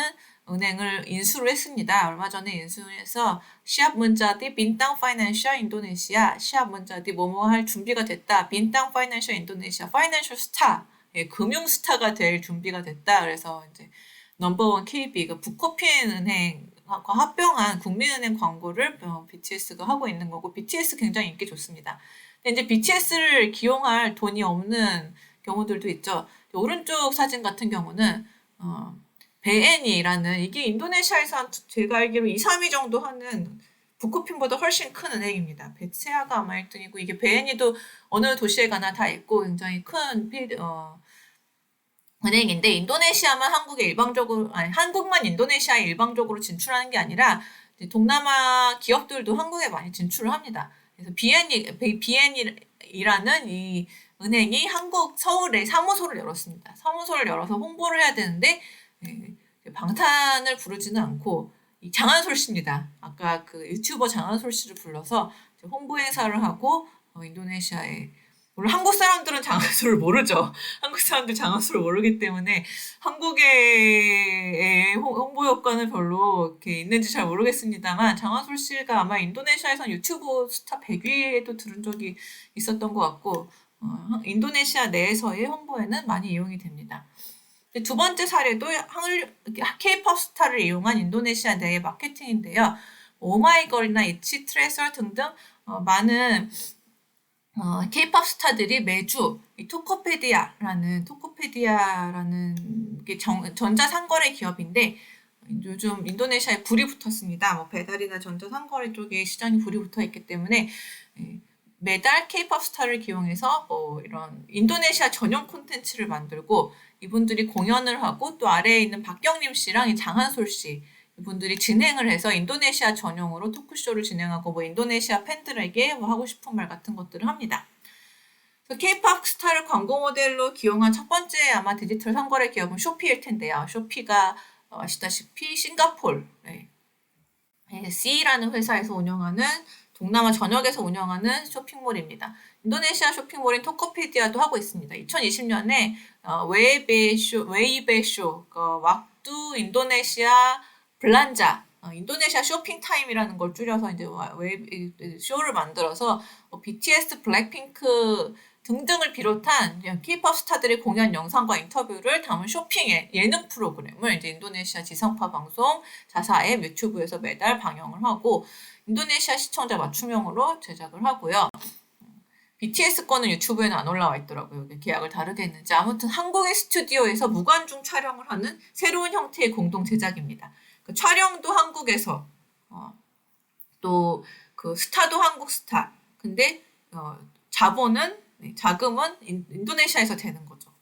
은행을 인수를 했습니다. 얼마 전에 인수해서 시합 문자디 빈땅 파이낸셜 인도네시아, 시합 문자디 뭐뭐 할 준비가 됐다. 빈땅 파이낸셜 인도네시아, 파이낸셜 스타, 예, 금융 스타가 될 준비가 됐다. 그래서 이제 넘버원 KB, 그 북커피엔 은행과 합병한 국민은행 광고를 BTS가 하고 있는 거고, BTS 굉장히 인기 좋습니다. 근데 이제 BTS를 기용할 돈이 없는 경우들도 있죠. 오른쪽 사진 같은 경우는 베엔이라는, 이게 인도네시아에서 한 제가 알기로 2, 3위 정도 하는 북코핀보다 훨씬 큰 은행입니다. 베체아가 아마 1등이고, 이게 베엔이도 어느 도시에 가나 다 있고 굉장히 큰 은행인데, 인도네시아만 한국에 일방적으로, 아니 한국만 인도네시아에 일방적으로 진출하는 게 아니라 이제 동남아 기업들도 한국에 많이 진출을 합니다. 그래서 비엔이라는 이 은행이 한국 서울에 사무소를 열었습니다. 사무소를 열어서 홍보를 해야 되는데 방탄을 부르지는 않고 장한솔 씨입니다. 아까 그 유튜버 장한솔 씨를 불러서 홍보 행사를 하고 인도네시아에, 물론 한국 사람들은 장한솔을 모르죠. 한국 사람들 장한솔을 모르기 때문에 한국의 홍보 효과는 별로 이렇게 있는지 잘 모르겠습니다만, 장한솔 씨가 아마 인도네시아에서 유튜브 스타 100위에도 들은 적이 있었던 것 같고, 인도네시아 내에서의 홍보에는 많이 이용이 됩니다. 두 번째 사례도 K-pop 스타를 이용한 인도네시아 내의 마케팅인데요. 오마이걸이나 이치 트레서 등등 많은 K-pop 스타들이 매주 이 토코페디아라는 게 전자상거래 기업인데, 요즘 인도네시아에 불이 붙었습니다. 뭐 배달이나 전자상거래 쪽에 시장이 불이 붙어 있기 때문에 매달 K-pop 스타를 기용해서 이런 인도네시아 전용 콘텐츠를 만들고, 이분들이 공연을 하고, 또 아래에 있는 박경림 씨랑 이 장한솔 씨, 이분들이 진행을 해서 인도네시아 전용으로 토크쇼를 진행하고, 뭐 인도네시아 팬들에게 뭐 하고 싶은 말 같은 것들을 합니다. 그래서 K-pop 스타를 광고 모델로 기용한 첫 번째 아마 디지털 상거래 기업은 쇼피일 텐데요. 쇼피가 아시다시피 싱가폴 C라는 회사에서 운영하는, 동남아 전역에서 운영하는 쇼핑몰입니다. 인도네시아 쇼핑몰인 토코피디아도 하고 있습니다. 2020년에 웨이베쇼, 왁두 인도네시아 블란자, 인도네시아 쇼핑 타임이라는 걸 줄여서 이제 쇼를 만들어서 BTS, 블랙핑크 등등을 비롯한 K-pop 스타들의 공연 영상과 인터뷰를 담은 쇼핑의 예능 프로그램을 이제 인도네시아 지상파 방송 자사 앱 유튜브에서 매달 방영을 하고, 인도네시아 시청자 맞춤형으로 제작을 하고요. BTS 거는 유튜브에는 안 올라와 있더라고요. 계약을 다르게 했는지. 아무튼 한국의 스튜디오에서 무관중 촬영을 하는 새로운 형태의 공동 제작입니다. 그 촬영도 한국에서, 또 그 스타도 한국 스타. 근데 자금은 인도네시아에서 되는 거죠.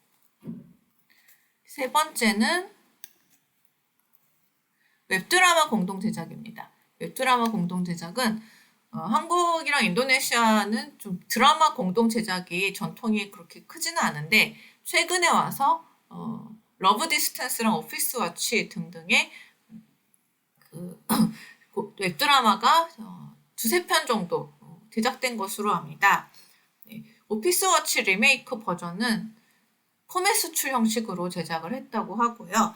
세 번째는 웹드라마 공동 제작입니다. 웹드라마 공동 제작은 한국이랑 인도네시아는 좀 드라마 공동 제작이 전통이 그렇게 크지는 않은데, 최근에 와서 러브 디스턴스랑 오피스 워치 등등의 그 웹드라마가 두세 편 정도 제작된 것으로 압니다. 오피스 워치 리메이크 버전은 포맷 수출 형식으로 제작을 했다고 하고요.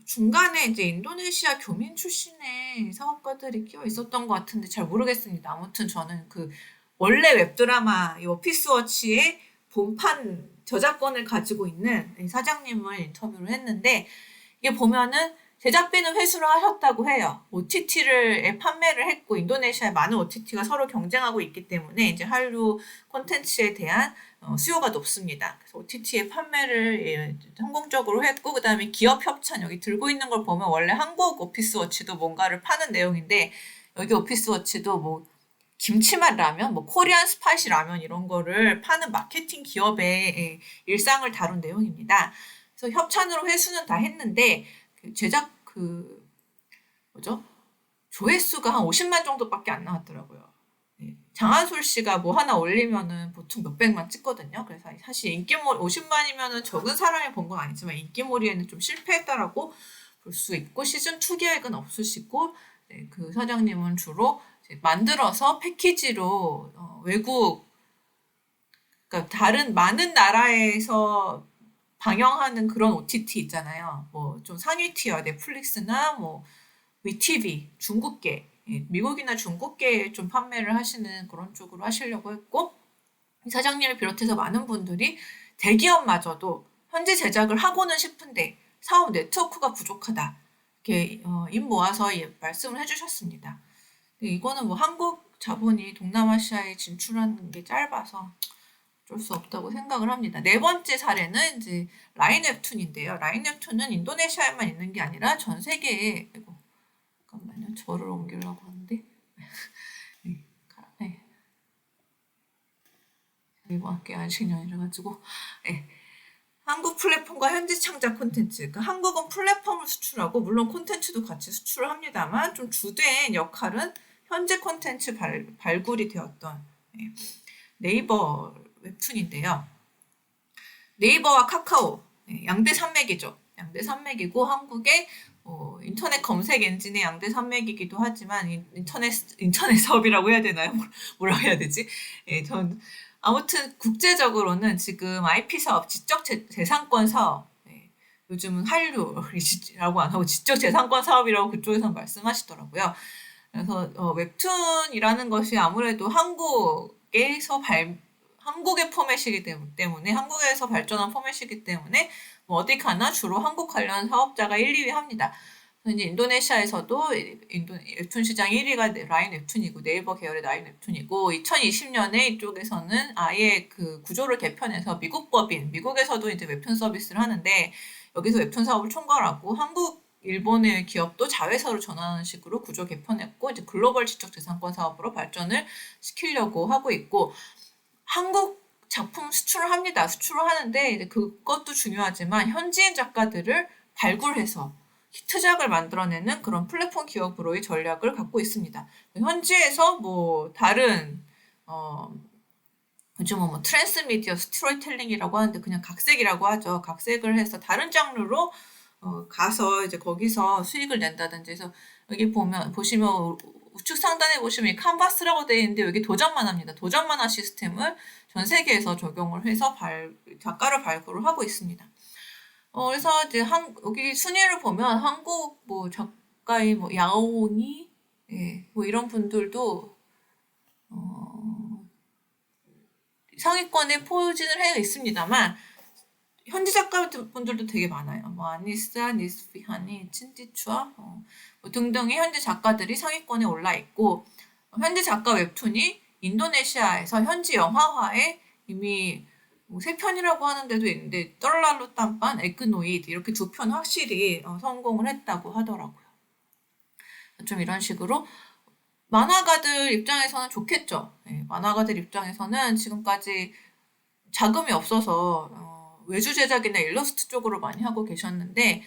중간에 이제 인도네시아 교민 출신의 사업가들이 끼어 있었던 것 같은데 잘 모르겠습니다. 아무튼 저는 그 원래 웹드라마 이 오피스 워치의 본판 저작권을 가지고 있는 사장님을 인터뷰를 했는데, 이게 보면은 제작비는 회수를 하셨다고 해요. OTT를 판매를 했고, 인도네시아에 많은 OTT가 서로 경쟁하고 있기 때문에 이제 한류 콘텐츠에 대한 수요가 높습니다. 그래서 OTT의 판매를 성공적으로 했고, 그 다음에 기업 협찬, 여기 들고 있는 걸 보면 원래 한국 오피스 워치도 뭔가를 파는 내용인데, 여기 오피스 워치도 뭐 김치맛 라면, 뭐 코리안 스파이시 라면 이런 거를 파는 마케팅 기업의 일상을 다룬 내용입니다. 그래서 협찬으로 회수는 다 했는데 제작 조회수가 한 50만 정도밖에 안 나왔더라고요. 장한솔 씨가 뭐 하나 올리면은 보통 몇백만 찍거든요. 그래서 사실 인기몰이 50만이면은 적은 사람이 본 건 아니지만 인기몰이에는 좀 실패했다라고 볼 수 있고, 시즌 2 계획은 없으시고, 그 사장님은 주로 만들어서 패키지로 외국, 그러니까 다른 많은 나라에서 방영하는 그런 OTT 있잖아요. 뭐 좀 상위 티어 넷플릭스나 뭐 위티비 중국계, 미국이나 중국계에 좀 판매를 하시는 그런 쪽으로 하시려고 했고, 이 사장님을 비롯해서 많은 분들이 대기업마저도 현지 제작을 하고는 싶은데 사업 네트워크가 부족하다. 이렇게 입 모아서 말씀을 해주셨습니다. 근데 이거는 뭐 한국 자본이 동남아시아에 진출하는 게 짧아서 어쩔 수 없다고 생각을 합니다. 네 번째 사례는 이제 라인 웹툰인데요. 라인 웹툰은 인도네시아에만 있는 게 아니라 전 세계에, 이거 잠깐만요. 저를 옮기려고 하는데 네, 네. 이번 학기 안식년이라가지고 네. 한국 플랫폼과 현지 창작 콘텐츠. 그러니까 한국은 플랫폼을 수출하고 물론 콘텐츠도 같이 수출을 합니다만 좀 주된 역할은 현지 콘텐츠 발굴이 되었던 네이버 웹툰인데요. 네이버와 카카오 양대 산맥이죠. 양대 산맥이고 한국의 인터넷 검색 엔진의 양대 산맥이기도 하지만 인터넷 사업이라고 해야 되나요? 뭐라고 해야 되지? 전 아무튼 국제적으로는 지금 IP 사업, 지적 재산권 사업, 요즘은 한류라고 안 하고 지적 재산권 사업이라고 그쪽에서 말씀하시더라고요. 그래서 웹툰이라는 것이 아무래도 한국의 포맷이기 때문에 한국에서 발전한 포맷이기 때문에 뭐 어디 가나 주로 한국 관련 사업자가 1, 2위 합니다. 이제 인도네시아에서도 웹툰 시장 1위가 라인 웹툰이고 네이버 계열의 라인 웹툰이고 2020년에 이쪽에서는 아예 그 구조를 개편해서 미국 법인, 미국에서도 이제 웹툰 서비스를 하는데 여기서 웹툰 사업을 총괄하고 한국, 일본의 기업도 자회사로 전환하는 식으로 구조 개편했고 이제 글로벌 지적재산권 사업으로 발전을 시키려고 하고 있고 한국 작품 수출을 합니다. 수출을 하는데 이제 그것도 중요하지만 현지인 작가들을 발굴해서 히트작을 만들어내는 그런 플랫폼 기업으로의 전략을 갖고 있습니다. 현지에서 뭐 다른 요즘은 뭐 트랜스미디어 스토리텔링이라고 하는데 그냥 각색이라고 하죠. 각색을 해서 다른 장르로 가서 이제 거기서 수익을 낸다든지 해서 여기 보시면 우측 상단에 보시면 이 칸바스라고 되어 있는데 여기 도전 만화입니다. 도전 만화 시스템을 전 세계에서 적용을 해서 작가를 발굴을 하고 있습니다. 그래서 이제 여기 순위를 보면 한국 뭐 작가의 뭐 야오니 뭐 이런 분들도 상위권에 포진을 해 있습니다만 현지 작가분들도 되게 많아요. 뭐 아니사, 니스피하니, 친티추아 뭐 등등의 현지 작가들이 상위권에 올라 있고 현지 작가 웹툰이 인도네시아에서 현지 영화화에 이미 뭐 3편이라고 하는 데도 있는데 떨랄루 땀반, 에그노이드 이렇게 2편 확실히 성공을 했다고 하더라고요. 좀 이런 식으로 만화가들 입장에서는 좋겠죠. 만화가들 입장에서는 지금까지 자금이 없어서 외주 제작이나 일러스트 쪽으로 많이 하고 계셨는데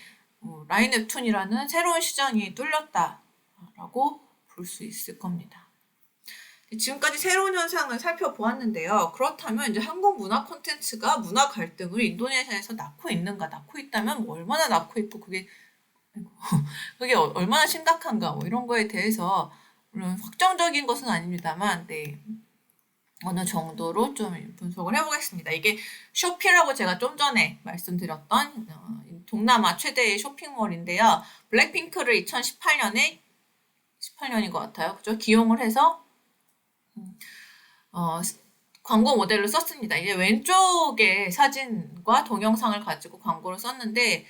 라인 웹툰이라는 새로운 시장이 뚫렸다라고 볼 수 있을 겁니다. 지금까지 새로운 현상을 살펴보았는데요. 그렇다면 이제 한국 문화 콘텐츠가 문화 갈등을 인도네시아에서 낳고 있는가? 낳고 있다면 뭐 얼마나 낳고 있고 그게 얼마나 심각한가? 뭐 이런 거에 대해서 물론 확정적인 것은 아닙니다만, 네. 어느 정도로 좀 분석을 해보겠습니다. 이게 쇼피라고 제가 좀 전에 말씀드렸던 동남아 최대의 쇼핑몰인데요. 블랙핑크를 2018년에 18년인 것 같아요. 그죠? 기용을 해서 광고 모델로 썼습니다. 이제 왼쪽에 사진과 동영상을 가지고 광고를 썼는데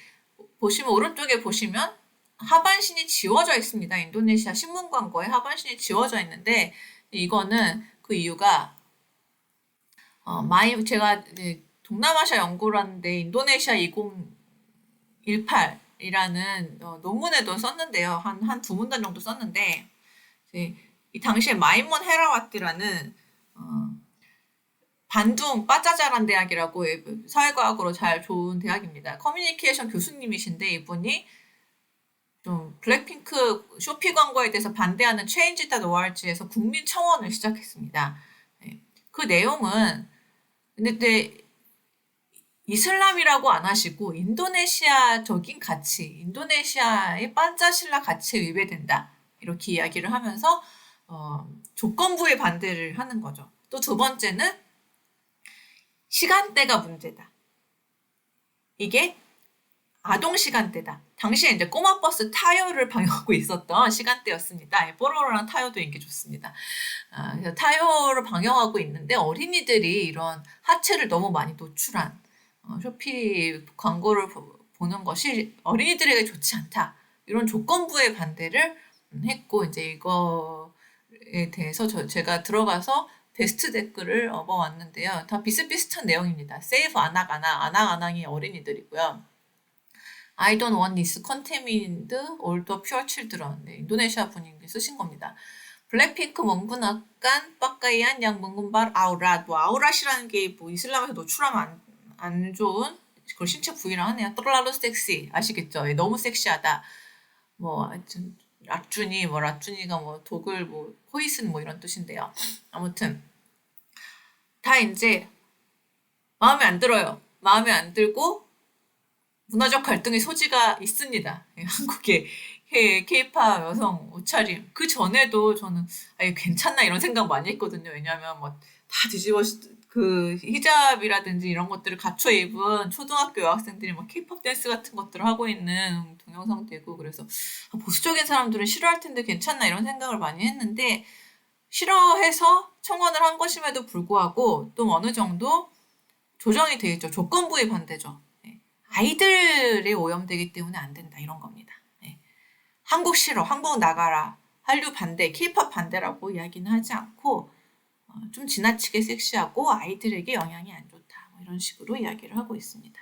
오른쪽에 보시면 하반신이 지워져 있습니다. 인도네시아 신문 광고에 하반신이 지워져 있는데 이거는 그 이유가 제가 이제 동남아시아 연구를 하는데 인도네시아 2018이라는 논문에도 썼는데요. 한 2문단 정도 썼는데 이 당시에 마이몬 헤라와티라는 반둥 빠짜자란 대학이라고 사회과학으로 잘 좋은 대학입니다. 커뮤니케이션 교수님이신데 이분이 좀 블랙핑크 쇼피 광고에 대해서 반대하는 change.org에서 국민 청원을 시작했습니다. 그 내용은 근데 이슬람이라고 안 하시고 인도네시아적인 가치, 인도네시아의 반짜실라 가치에 위배된다. 이렇게 이야기를 하면서 조건부에 반대를 하는 거죠. 또 2번째는 시간대가 문제다. 이게 아동 시간대다. 당시에 이제 꼬마 버스 타요를 방영하고 있었던 시간대였습니다. 뽀로로랑 타요도 인기 좋습니다. 그래서 타요를 방영하고 있는데 어린이들이 이런 하체를 너무 많이 노출한 쇼피 광고를 보는 것이 어린이들에게 좋지 않다. 이런 조건부의 반대를 했고 이제 이거에 대해서 제가 들어가서 베스트 댓글을 얻어왔는데요. 다 비슷비슷한 내용입니다. Save 아낙아낙, 아낙아낙이 어린이들이고요. I don't want this contamined all the pure children. 네, 인도네시아 분이 쓰신 겁니다. 블랙핑크 멍구나깐 빠까이한 양 멍군발 아우랏. 뭐 아우랏이라는 게 뭐 이슬람에서 노출하면 안 좋은 그걸 신체 부위라 하네요. 떨라로 섹시 아시겠죠? 너무 섹시하다. 뭐 락준이 뭐 락준이가 뭐 독을 뭐 포이슨 뭐 이런 뜻인데요. 아무튼 다 이제 마음에 안 들어요. 마음에 안 들고 문화적 갈등의 소지가 있습니다. 한국의 K-팝 여성 옷차림. 그 전에도 저는 아니 괜찮나 이런 생각 많이 했거든요. 왜냐하면 뭐 다 뒤집어 그 히잡이라든지 이런 것들을 갖춰 입은 초등학교 여학생들이 막 K-팝 댄스 같은 것들을 하고 있는 동영상도 있고 그래서 보수적인 사람들은 싫어할 텐데 괜찮나 이런 생각을 많이 했는데 싫어해서 청원을 한 것임에도 불구하고 또 어느 정도 조정이 돼 있죠. 조건부의 반대죠. 아이들이 오염되기 때문에 안 된다 이런 겁니다. 한국 싫어, 한국 나가라, 한류 반대, K-팝 반대라고 이야기는 하지 않고 좀 지나치게 섹시하고 아이들에게 영향이 안 좋다 뭐 이런 식으로 이야기를 하고 있습니다.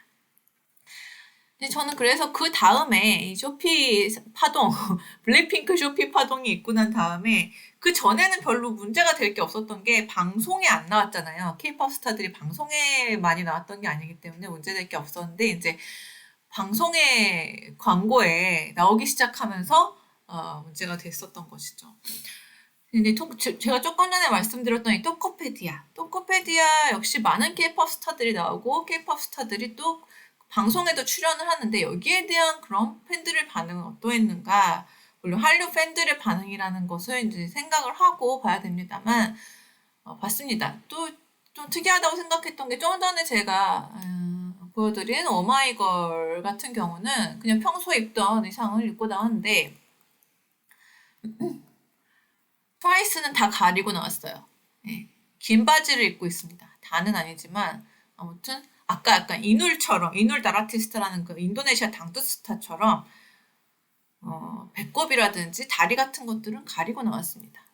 근데 저는 그래서 그 다음에 이 쇼피 파동, 블랙핑크 쇼피 파동이 있고 난 다음에 그 전에는 별로 문제가 될 게 없었던 게 방송에 안 나왔잖아요. K-팝 스타들이 방송에 많이 나왔던 게 아니기 때문에 문제될 게 없었는데 이제 방송에 광고에 나오기 시작하면서 문제가 됐었던 것이죠. 근데 제가 조금 전에 말씀드렸던 이 토코페디아 역시 많은 K-팝 스타들이 나오고 K-팝 스타들이 또 방송에도 출연을 하는데 여기에 대한 그런 팬들의 반응은 어떠했는가? 물론 한류 팬들의 반응이라는 것을 이제 생각을 하고 봐야 됩니다만 봤습니다. 또 좀 특이하다고 생각했던 게 좀 전에 제가 보여드린 오마이걸 같은 경우는 그냥 평소에 입던 의상을 입고 나왔는데 트와이스는 다 가리고 나왔어요. 네. 긴 바지를 입고 있습니다. 다는 아니지만 아무튼 아까 약간 이눌 다라티스트라는 그 인도네시아 당두 스타처럼 배꼽이라든지 다리 같은 것들은 가리고 나왔습니다.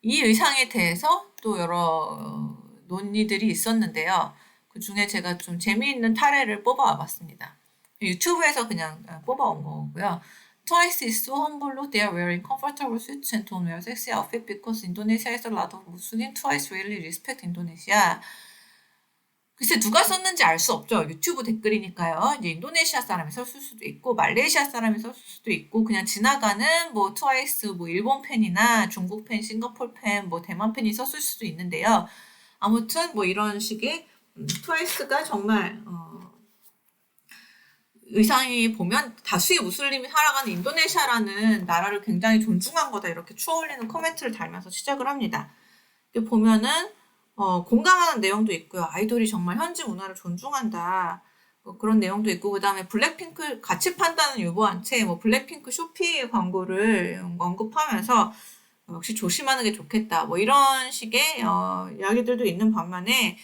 이 의상에 대해서 또 여러 논의들이 있었는데요. 그 중에 제가 좀 재미있는 타래를 뽑아봤습니다. 유튜브에서 그냥 뽑아온 거고요. Twice is so humble. They are wearing comfortable suits and don't wear sexy outfit because Indonesia has a lot of Muslim. Twice really respect Indonesia. 글쎄 누가 썼는지 알 수 없죠. 유튜브 댓글이니까요. 이제 인도네시아 사람이 썼을 수도 있고 말레이시아 사람이 썼을 수도 있고 그냥 지나가는 뭐 트와이스 뭐 일본 팬이나 중국 팬, 싱가포르 팬, 뭐 대만 팬이 썼을 수도 있는데요. 아무튼 뭐 이런 식의 트와이스가 정말 의상이 보면 다수의 무슬림이 살아가는 인도네시아라는 나라를 굉장히 존중한 거다 이렇게 추어올리는 코멘트를 달면서 시작을 합니다. 보면은 공감하는 내용도 있고요. 아이돌이 정말 현지 문화를 존중한다. 그런 내용도 있고 그 다음에 블랙핑크 가치 판단은 유보한 채 뭐 블랙핑크 쇼피 광고를 언급하면서 역시 조심하는 게 좋겠다. 뭐 이런 식의 이야기들도 있는 반면에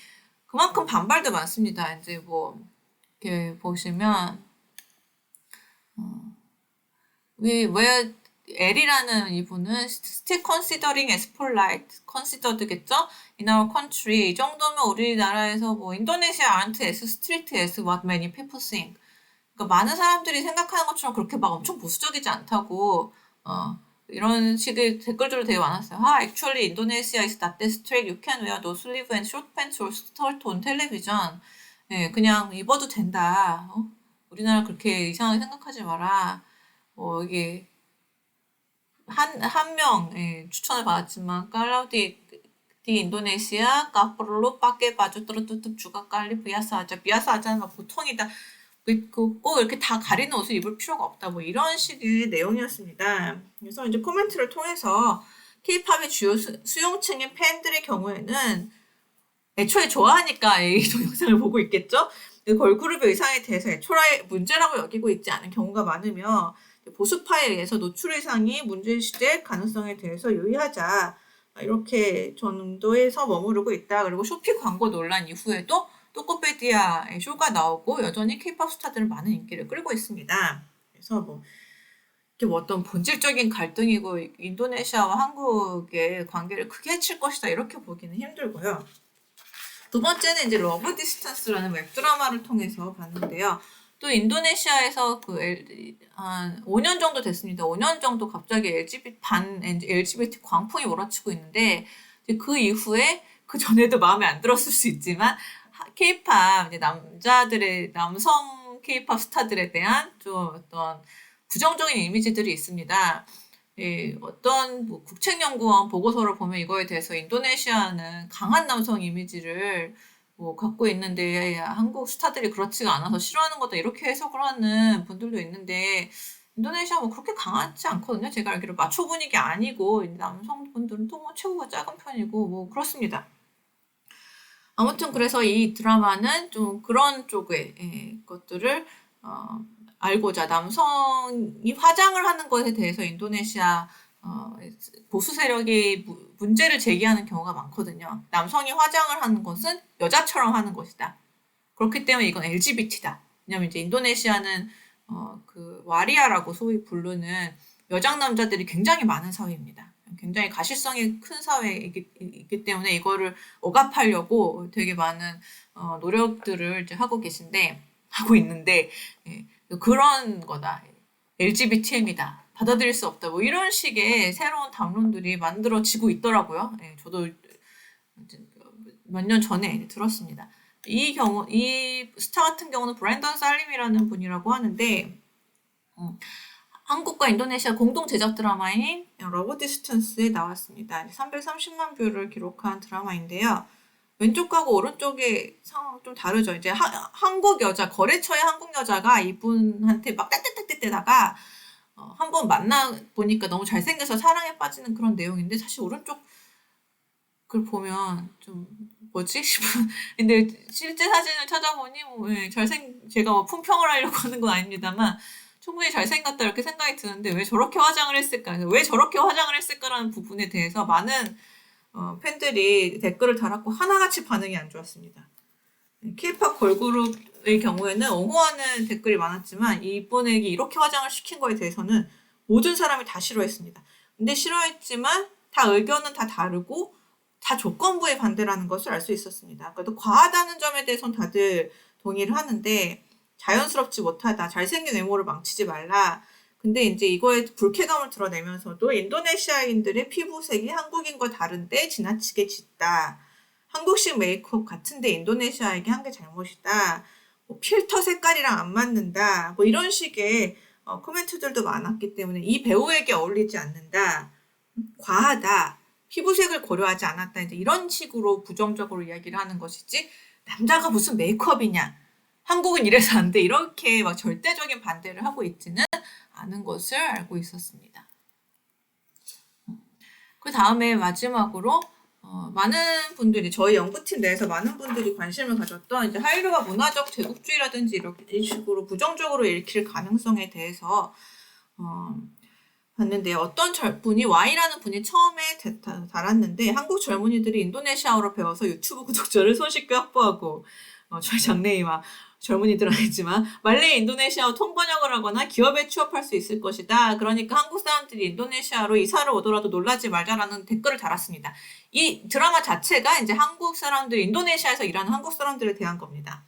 그만큼 반발도 많습니다. 이제 뭐 이렇게 보시면 왜 엘이라는 이분은 still considering as polite, considered겠죠? In our country 이 정도면 우리나라에서 뭐 인도네시아 aren't as strict as what many people think. 그러니까 많은 사람들이 생각하는 것처럼 그렇게 막 엄청 보수적이지 않다고 이런 식의 댓글들도 되게 많았어요. Actually Indonesia is not that strict. You can wear no sleeve and short pants or skirt on television. 네, 그냥 입어도 된다. 우리나라 그렇게 이상하게 생각하지 마라. 이게 한 명 추천을 받았지만 깔라우디 인도네시아 까프로 빠게 바주 뚜루뚜뚜 주가 깔리 비아사 하자는 보통이다. 꼭 이렇게 다 가리는 옷을 입을 필요가 없다. 뭐 이런 식의 내용이었습니다. 그래서 이제 코멘트를 통해서 K-팝의 주요 수용층인 팬들의 경우에는 애초에 좋아하니까 이 동영상을 보고 있겠죠. 걸그룹의 의상에 대해서 애초에 문제라고 여기고 있지 않은 경우가 많으며 보수파에 의해서 노출 의상이 문제시될 가능성에 대해서 유의하자 이렇게 정도에서 머무르고 있다. 그리고 쇼피 광고 논란 이후에도 토코페디아의 쇼가 나오고 여전히 케이팝 스타들은 많은 인기를 끌고 있습니다. 그래서 이게 어떤 본질적인 갈등이고 인도네시아와 한국의 관계를 크게 해칠 것이다 이렇게 보기는 힘들고요. 두 번째는 이제 러브 디스턴스라는 웹드라마를 통해서 봤는데요. 또 인도네시아에서 한 5년 정도 됐습니다. 5년 정도 갑자기 LGBT 광풍이 몰아치고 있는데 그 이후에 그 전에도 마음에 안 들었을 수 있지만 케이팝 남성 케이팝 스타들에 대한 좀 어떤 부정적인 이미지들이 있습니다. 어떤 국책연구원 보고서를 보면 이거에 대해서 인도네시아는 강한 남성 이미지를 갖고 있는데 한국 스타들이 그렇지가 않아서 싫어하는 거다 이렇게 해석을 하는 분들도 있는데 인도네시아 그렇게 강하지 않거든요. 제가 알기로 마초 분위기 아니고 남성분들은 또 체구가 작은 편이고 그렇습니다. 아무튼 그래서 이 드라마는 좀 그런 쪽의 것들을 알고자 남성이 화장을 하는 것에 대해서 인도네시아 보수 세력이 문제를 제기하는 경우가 많거든요. 남성이 화장을 하는 것은 여자처럼 하는 것이다. 그렇기 때문에 이건 LGBT다. 왜냐면 이제 인도네시아는 그 와리아라고 소위 부르는 여장 남자들이 굉장히 많은 사회입니다. 굉장히 가시성이 큰 사회이기 때문에 이거를 억압하려고 되게 많은 노력들을 이제 하고 있는데 그런 거다. LGBTM이다. 받아들일 수 없다. 이런 식의 새로운 담론들이 만들어지고 있더라고요. 저도 몇 년 전에 들었습니다. 이 스타 같은 경우는 브랜던 살림이라는 분이라고 하는데, 한국과 인도네시아 공동 제작 드라마인 러브 디스턴스에 나왔습니다. 330만 뷰를 기록한 드라마인데요. 왼쪽하고 오른쪽의 상황 좀 다르죠. 이제 한국 여자, 거래처의 한국 여자가 이분한테 막 떼떼떼떼대다가 한번 만나 보니까 너무 잘생겨서 사랑에 빠지는 그런 내용인데 사실 오른쪽 글 보면 좀 뭐지 싶은. 근데 실제 사진을 찾아보니 제가 품평을 하려고 하는 건 아닙니다만 충분히 잘생겼다 이렇게 생각이 드는데 왜 저렇게 화장을 했을까? 왜 저렇게 화장을 했을까라는 부분에 대해서 많은 팬들이 댓글을 달았고 하나같이 반응이 안 좋았습니다. 케이팝 걸그룹의 경우에는 옹호하는 댓글이 많았지만 이분에게 이렇게 화장을 시킨 거에 대해서는 모든 사람이 다 싫어했습니다. 근데 싫어했지만 다 의견은 다 다르고 다 조건부의 반대라는 것을 알 수 있었습니다. 그래도 과하다는 점에 대해서는 다들 동의를 하는데 자연스럽지 못하다, 잘생긴 외모를 망치지 말라. 근데 이제 이거에 불쾌감을 드러내면서도 인도네시아인들의 피부색이 한국인과 다른데 지나치게 짙다. 한국식 메이크업 같은데 인도네시아에게 한 게 잘못이다. 필터 색깔이랑 안 맞는다. 이런 식의 코멘트들도 많았기 때문에 이 배우에게 어울리지 않는다. 과하다. 피부색을 고려하지 않았다. 이제 이런 식으로 부정적으로 이야기를 하는 것이지 남자가 무슨 메이크업이냐. 한국은 이래서 안 돼. 이렇게 막 절대적인 반대를 하고 있지는 않은 것을 알고 있었습니다. 그 다음에 마지막으로 많은 분들이 저희 연구팀 내에서 많은 분들이 관심을 가졌던 이제 한류가 문화적 제국주의라든지 이렇게 식으로 부정적으로 읽힐 가능성에 대해서 봤는데 어떤 분이 Y라는 분이 처음에 달았는데 한국 젊은이들이 인도네시아어로 배워서 유튜브 구독자를 손쉽게 확보하고 저희 장래희망 젊은이들 아니지만 말레이 인도네시아어 통번역을 하거나 기업에 취업할 수 있을 것이다. 그러니까 한국 사람들이 인도네시아로 이사를 오더라도 놀라지 말자라는 댓글을 달았습니다. 이 드라마 자체가 이제 한국 사람들, 인도네시아에서 일하는 한국 사람들에 대한 겁니다.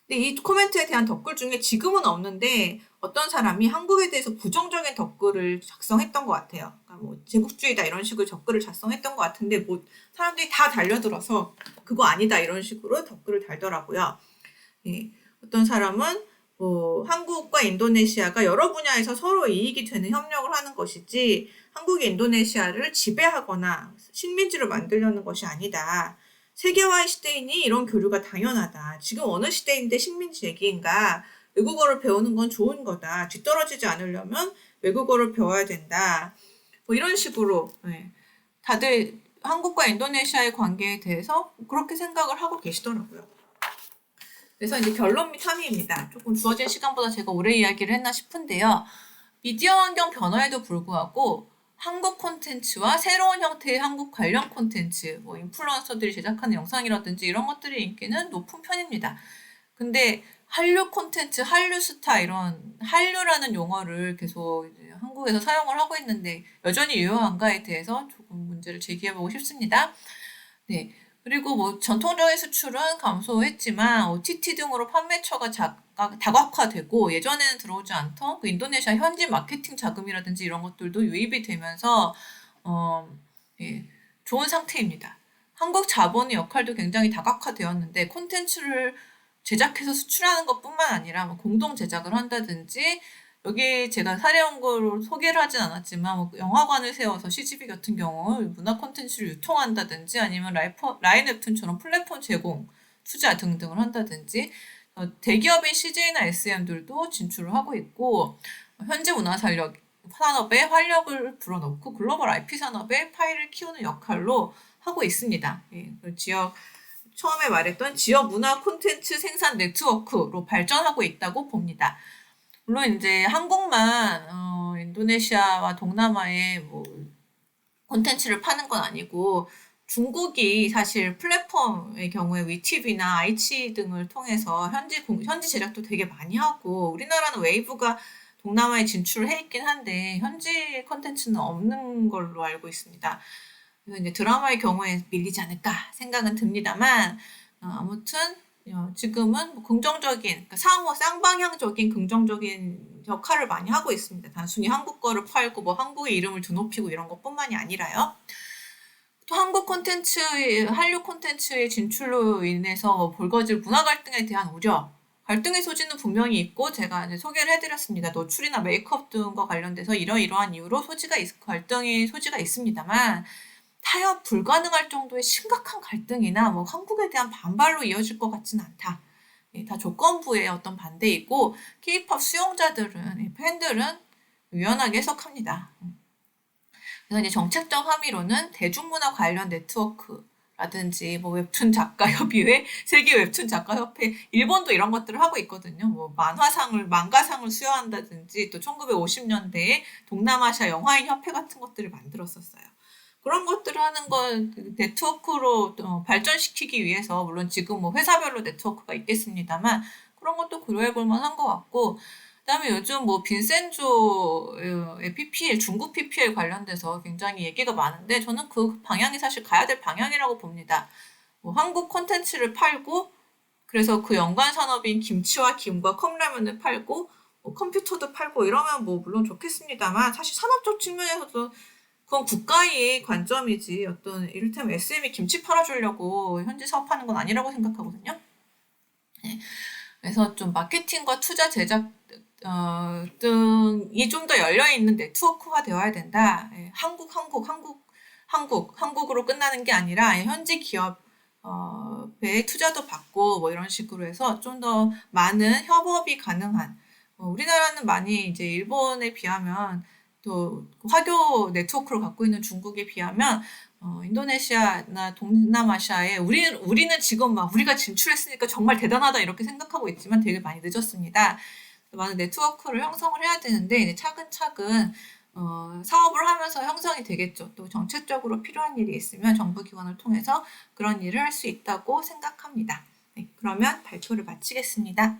근데 이 코멘트에 대한 댓글 중에 지금은 없는데 어떤 사람이 한국에 대해서 부정적인 댓글을 작성했던 것 같아요. 그러니까 제국주의다 이런 식으로 댓글을 작성했던 것 같은데 사람들이 다 달려들어서 그거 아니다 이런 식으로 댓글을 달더라고요. 예. 어떤 사람은 한국과 인도네시아가 여러 분야에서 서로 이익이 되는 협력을 하는 것이지 한국이 인도네시아를 지배하거나 식민지로 만들려는 것이 아니다. 세계화의 시대이니 이런 교류가 당연하다. 지금 어느 시대인데 식민지 얘기인가. 외국어를 배우는 건 좋은 거다. 뒤떨어지지 않으려면 외국어를 배워야 된다. 이런 식으로 다들 한국과 인도네시아의 관계에 대해서 그렇게 생각을 하고 계시더라고요. 그래서 이제 결론 및 함의입니다. 조금 주어진 시간보다 제가 오래 이야기를 했나 싶은데요. 미디어 환경 변화에도 불구하고 한국 콘텐츠와 새로운 형태의 한국 관련 콘텐츠, 뭐 인플루언서들이 제작하는 영상이라든지 이런 것들의 인기는 높은 편입니다. 근데 한류 콘텐츠, 한류 스타 이런 한류라는 용어를 계속 이제 한국에서 사용을 하고 있는데 여전히 유효한가에 대해서 조금 문제를 제기해보고 싶습니다. 네. 그리고 뭐 전통적인 수출은 감소했지만 OTT 등으로 판매처가 다각화되고 예전에는 들어오지 않던 그 인도네시아 현지 마케팅 자금이라든지 이런 것들도 유입이 되면서 어, 예, 좋은 상태입니다. 한국 자본의 역할도 굉장히 다각화되었는데 콘텐츠를 제작해서 수출하는 것뿐만 아니라 뭐 공동 제작을 한다든지 여기 제가 사례 연구로 소개를 하진 않았지만 뭐 영화관을 세워서 CGV 같은 경우 문화 콘텐츠를 유통한다든지 아니면 라인 웹툰처럼 플랫폼 제공, 투자 등등을 한다든지 대기업인 CJ나 SM들도 진출을 하고 있고 현재 문화 산업에 활력을 불어넣고 글로벌 IP 산업의 파이를 키우는 역할로 하고 있습니다. 예, 그 지역 처음에 말했던 지역 문화 콘텐츠 생산 네트워크로 발전하고 있다고 봅니다. 물론 이제 한국만 인도네시아와 동남아에 뭐 콘텐츠를 파는 건 아니고 중국이 사실 플랫폼의 경우에 위티비나 아이치 등을 통해서 현지 제작도 되게 많이 하고 우리나라는 웨이브가 동남아에 진출을 해 있긴 한데 현지 콘텐츠는 없는 걸로 알고 있습니다. 그래서 이제 드라마의 경우에 밀리지 않을까 생각은 듭니다만 아무튼 지금은 뭐 긍정적인 그러니까 상호 쌍방향적인 긍정적인 역할을 많이 하고 있습니다. 단순히 한국 거를 팔고 뭐 한국의 이름을 드높이고 이런 것뿐만이 아니라요. 또 한국 콘텐츠, 한류 콘텐츠의 진출로 인해서 벌거질 문화 갈등에 대한 우려, 갈등의 소지는 분명히 있고 제가 이제 소개를 해드렸습니다. 노출이나 메이크업 등과 관련돼서 이러이러한 이유로 갈등의 소지가 있습니다만 타협 불가능할 정도의 심각한 갈등이나 뭐 한국에 대한 반발로 이어질 것 같지는 않다. 예, 다 조건부의 어떤 반대이고 K-팝 수용자들은 팬들은 유연하게 해석합니다. 그래서 이제 정책적 함의로는 대중문화 관련 네트워크라든지 뭐 웹툰 작가 협의회, 세계 웹툰 작가 협회, 일본도 이런 것들을 하고 있거든요. 뭐 망가상을 수여한다든지 또 1950년대에 동남아시아 영화인 협회 같은 것들을 만들었었어요. 그런 것들을 하는 건 네트워크로 발전시키기 위해서 물론 지금 뭐 회사별로 네트워크가 있겠습니다만 그런 것도 고려해 볼 만한 것 같고 그다음에 요즘 뭐 빈센조의 PPL 중국 PPL 관련돼서 굉장히 얘기가 많은데 저는 그 방향이 사실 가야 될 방향이라고 봅니다. 뭐 한국 콘텐츠를 팔고 그래서 그 연관 산업인 김치와 김과 컵라면을 팔고 뭐 컴퓨터도 팔고 이러면 뭐 물론 좋겠습니다만 사실 산업적 측면에서도 그건 국가의 관점이지 어떤 이를테면 SM이 김치 팔아주려고 현지 사업하는 건 아니라고 생각하거든요. 네. 그래서 좀 마케팅과 투자 제작 등이 좀 더 열려있는 네트워크화 되어야 된다. 예, 한국으로 끝나는 게 아니라 현지 기업에 투자도 받고 뭐 이런 식으로 해서 좀 더 많은 협업이 가능한 우리나라는 많이 이제 일본에 비하면 또 화교 네트워크를 갖고 있는 중국에 비하면 인도네시아나 동남아시아에 우리는 지금 막 우리가 진출했으니까 정말 대단하다 이렇게 생각하고 있지만 되게 많이 늦었습니다. 많은 네트워크를 형성을 해야 되는데 이제 차근차근 사업을 하면서 형성이 되겠죠. 또 정책적으로 필요한 일이 있으면 정부 기관을 통해서 그런 일을 할 수 있다고 생각합니다. 네, 그러면 발표를 마치겠습니다.